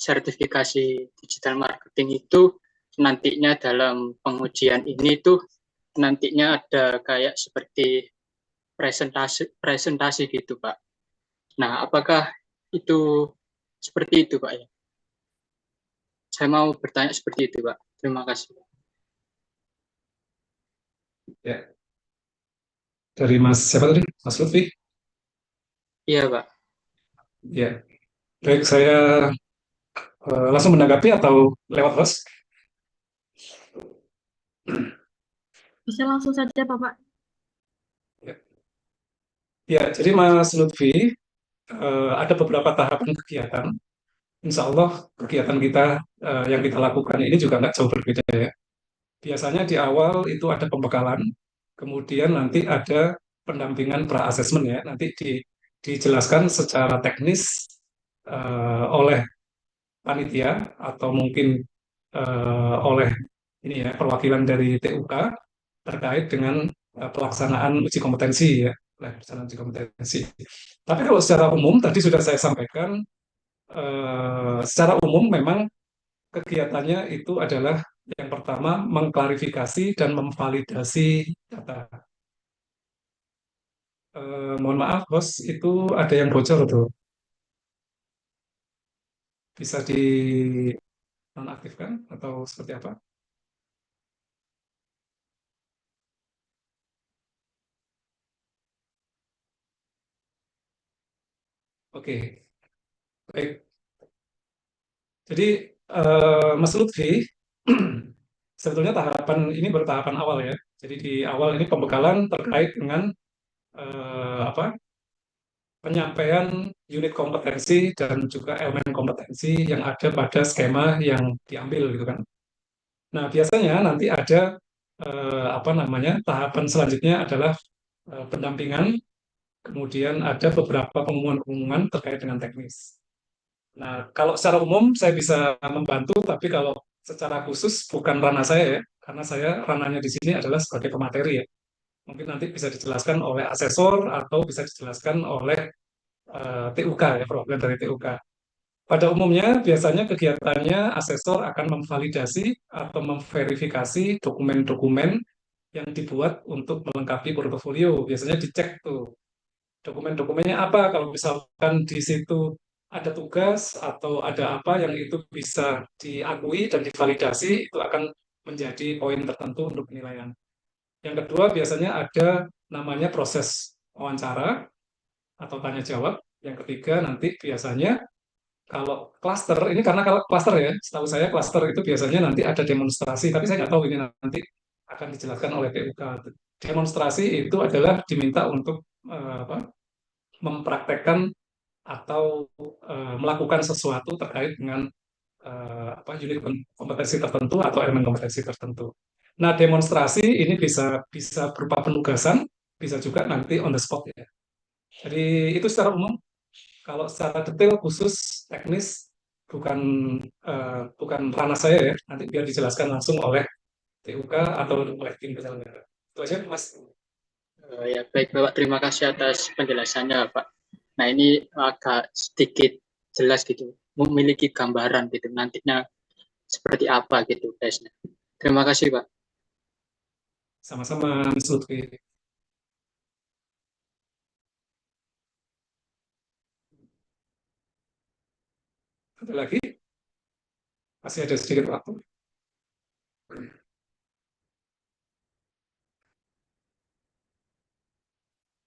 sertifikasi digital marketing itu. Nantinya dalam pengujian ini tuh nantinya ada kayak seperti presentasi gitu, Pak. Nah, apakah itu seperti itu, Pak ya? Saya mau bertanya seperti itu, Pak. Terima kasih. Ya. Dari Mas siapa tadi? Mas Lutfi? Iya, Pak. Ya. Baik, saya langsung menanggapi atau lewat host? Bisa langsung saja, Bapak. Ya, jadi Mas Lutfi, ada beberapa tahapan kegiatan. Insya Allah kegiatan kita yang kita lakukan ini juga nggak jauh berbeda ya. Biasanya di awal itu ada pembekalan, kemudian nanti ada pendampingan pra-assessment ya. Nanti dijelaskan secara teknis oleh panitia atau mungkin oleh ini ya perwakilan dari TUK terkait dengan pelaksanaan uji kompetensi ya, pelaksanaan uji kompetensi. Tapi kalau secara umum tadi sudah saya sampaikan, secara umum memang kegiatannya itu adalah yang pertama mengklarifikasi dan memvalidasi data. Mohon maaf, Bos, itu ada yang bocor tuh. Bisa dinonaktifkan atau seperti apa? Oke, baik. Jadi, Mas Lutfi, sebetulnya tahapan ini baru tahapan awal ya. Jadi di awal ini pembekalan terkait dengan apa penyampaian unit kompetensi dan juga elemen kompetensi yang ada pada skema yang diambil gitu kan. Nah, biasanya nanti ada apa namanya tahapan selanjutnya adalah pendampingan, kemudian ada beberapa pengumuman-pengumuman terkait dengan teknis. Nah, kalau secara umum saya bisa membantu, tapi kalau secara khusus bukan ranah saya ya, karena saya ranahnya di sini adalah sebagai pemateri ya. Mungkin nanti bisa dijelaskan oleh asesor atau bisa dijelaskan oleh TUK ya, perwakilan dari TUK. Pada umumnya, biasanya kegiatannya asesor akan memvalidasi atau memverifikasi dokumen-dokumen yang dibuat untuk melengkapi portofolio. Biasanya dicek tuh dokumen-dokumennya apa. Kalau misalkan di situ ada tugas atau ada apa yang itu bisa diakui dan divalidasi, itu akan menjadi poin tertentu untuk penilaian. Yang kedua, biasanya ada namanya proses wawancara atau tanya jawab. Yang ketiga, nanti biasanya kalau klaster, ini karena kalau klaster ya, setahu saya klaster itu biasanya nanti ada demonstrasi, tapi saya nggak tahu ini nanti akan dijelaskan oleh PUK. Demonstrasi itu adalah diminta untuk apa, mempraktekkan atau melakukan sesuatu terkait dengan apa unit kompetensi tertentu atau elemen kompetensi tertentu. Nah, demonstrasi ini bisa bisa berupa penugasan, bisa juga nanti on the spot ya. Jadi itu secara umum. Kalau secara detail khusus teknis bukan bukan ranah saya ya. Nanti biar dijelaskan langsung oleh TUK atau oleh tim penyelenggara. Itu aja, Mas. Ya, baik Bapak, terima kasih atas penjelasannya Pak. Nah ini agak sedikit jelas gitu, memiliki gambaran gitu nantinya seperti apa gitu tesnya. Terima kasih Pak. Sama-sama, Mas Lutfi. Ada lagi? Masih ada sedikit waktu.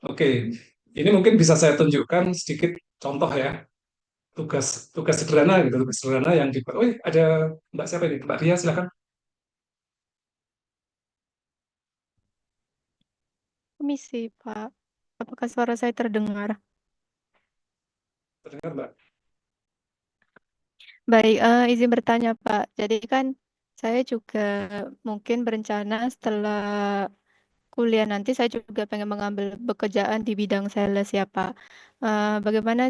Oke, ini mungkin bisa saya tunjukkan sedikit contoh ya. Tugas tugas sederhana gitu, tugas sederhana yang di. Oh, ada Mbak siapa ini? Mbak Ria, silakan. Permisi, Pak. Apakah suara saya terdengar? Terdengar, Mbak? Baik, izin bertanya, Pak. Jadi kan saya juga mungkin berencana setelah kuliah nanti saya juga pengen mengambil pekerjaan di bidang sales ya, Pak. Bagaimana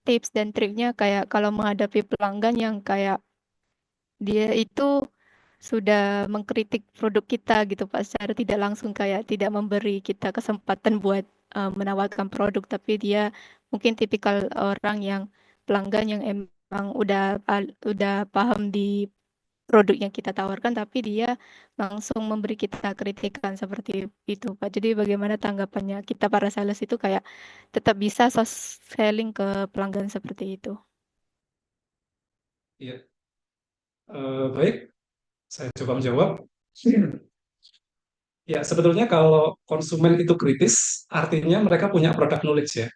tips dan triknya kayak kalau menghadapi pelanggan yang kayak dia itu sudah mengkritik produk kita gitu Pak, secara tidak langsung kayak tidak memberi kita kesempatan buat menawarkan produk, tapi dia mungkin tipikal orang yang pelanggan yang emang udah paham di produk yang kita tawarkan, tapi dia langsung memberi kita kritikan seperti itu Pak. Jadi bagaimana tanggapannya kita para sales itu kayak tetap bisa selling ke pelanggan seperti itu? Iya. Baik, saya coba menjawab. Ya, sebetulnya kalau konsumen itu kritis, artinya mereka punya product knowledge ya.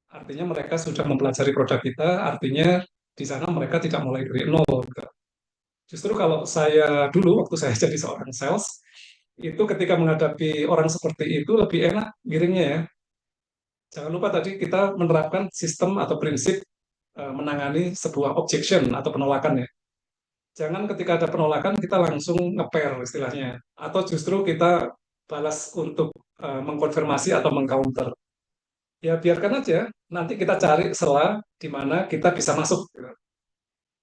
Artinya mereka sudah mempelajari produk kita, artinya di sana mereka tidak mulai dari nol, gitu. Justru kalau saya dulu, waktu saya jadi seorang sales, itu ketika menghadapi orang seperti itu lebih enak giringnya ya. Jangan lupa tadi kita menerapkan sistem atau prinsip menangani sebuah objection atau penolakan ya. Jangan ketika ada penolakan kita langsung ngeper istilahnya, atau justru kita balas untuk mengkonfirmasi atau mengcounter. Ya biarkan aja, nanti kita cari celah di mana kita bisa masuk.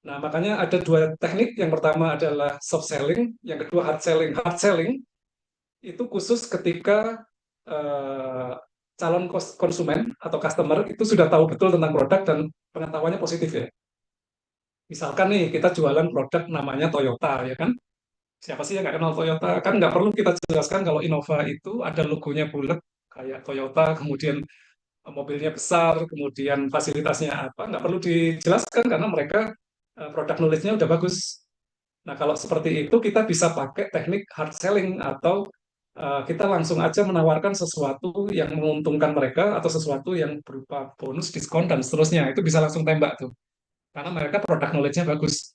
Nah, makanya ada dua teknik. Yang pertama adalah soft selling, yang kedua hard selling. Hard selling itu khusus ketika eh, calon konsumen atau customer itu sudah tahu betul tentang produk dan pengetahuannya positif ya. Misalkan nih kita jualan produk namanya Toyota ya kan? Siapa sih yang nggak kenal Toyota? Kan nggak perlu kita jelaskan kalau Innova itu ada logonya bulat kayak Toyota, kemudian mobilnya besar, kemudian fasilitasnya apa, nggak perlu dijelaskan karena mereka produk knowledge-nya udah bagus. Nah, kalau seperti itu kita bisa pakai teknik hard selling atau kita langsung aja menawarkan sesuatu yang menguntungkan mereka atau sesuatu yang berupa bonus, diskon, dan seterusnya. Itu bisa langsung tembak tuh. Karena mereka produk knowledge-nya bagus.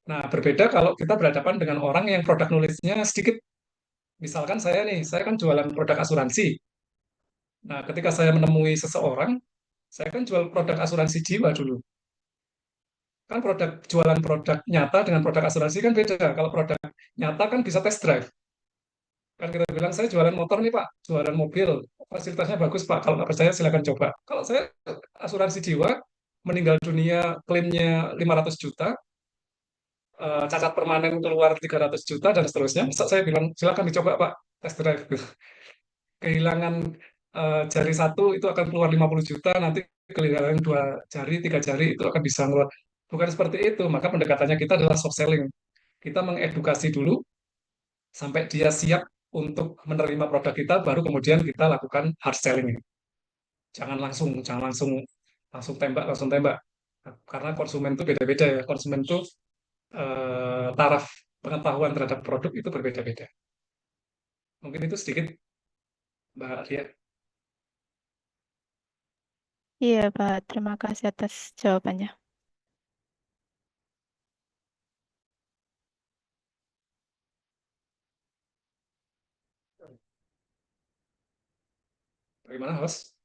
Nah, berbeda kalau kita berhadapan dengan orang yang produk knowledge-nya sedikit. Misalkan saya nih, saya kan jualan produk asuransi. Nah, ketika saya menemui seseorang, saya kan jual produk asuransi jiwa dulu. Kan jualan produk nyata dengan produk asuransi kan beda. Kalau produk nyata kan bisa test drive. Kan kita bilang, saya jualan motor nih Pak, jualan mobil, fasilitasnya bagus Pak, kalau nggak percaya silakan coba. Kalau saya asuransi jiwa, meninggal dunia klaimnya 500 juta, cacat permanen keluar 300 juta, dan seterusnya. Masa saya bilang, silakan dicoba Pak, test drive. Kehilangan jari satu itu akan keluar 50 juta, nanti kehilangan dua jari, tiga jari itu akan bisa keluar. Bukan seperti itu, maka pendekatannya kita adalah soft selling. Kita mengedukasi dulu sampai dia siap untuk menerima produk kita, baru kemudian kita lakukan hard selling. Jangan langsung langsung tembak. Karena konsumen itu beda-beda ya. Konsumen itu taraf pengetahuan terhadap produk itu berbeda-beda. Mungkin itu sedikit, Mbak Lia. Iya, Pak. Terima kasih atas jawabannya. Bagaimana, host?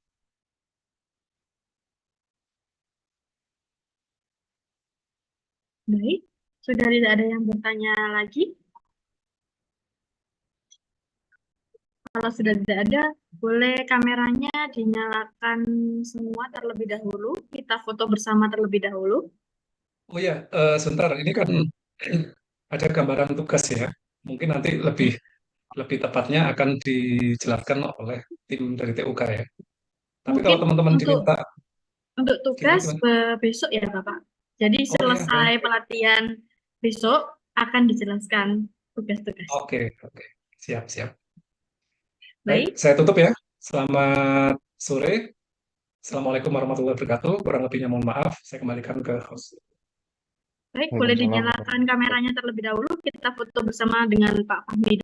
Baik, sudah tidak ada yang bertanya lagi. Kalau sudah tidak ada, boleh kameranya dinyalakan semua terlebih dahulu. Kita foto bersama terlebih dahulu. Oh ya, sebentar. Ini kan ada gambaran tugas ya. Mungkin nanti lebih tepatnya akan dijelaskan oleh tim dari TUK ya. Tapi kalau Mungkin teman-teman untuk diminta tugas gimana? besok ya, Bapak. Jadi Oh iya, selesai boleh. pelatihan besok akan dijelaskan tugas-tugas. Oke, oke. Siap. Baik, Baik, saya tutup ya. Selamat sore. Assalamualaikum warahmatullahi wabarakatuh. Kurang lebihnya mohon maaf. Saya kembalikan ke host. baik, boleh Waalaikumsalam dinyalakan kameranya terlebih dahulu. Kita foto bersama dengan Pak Fahmi.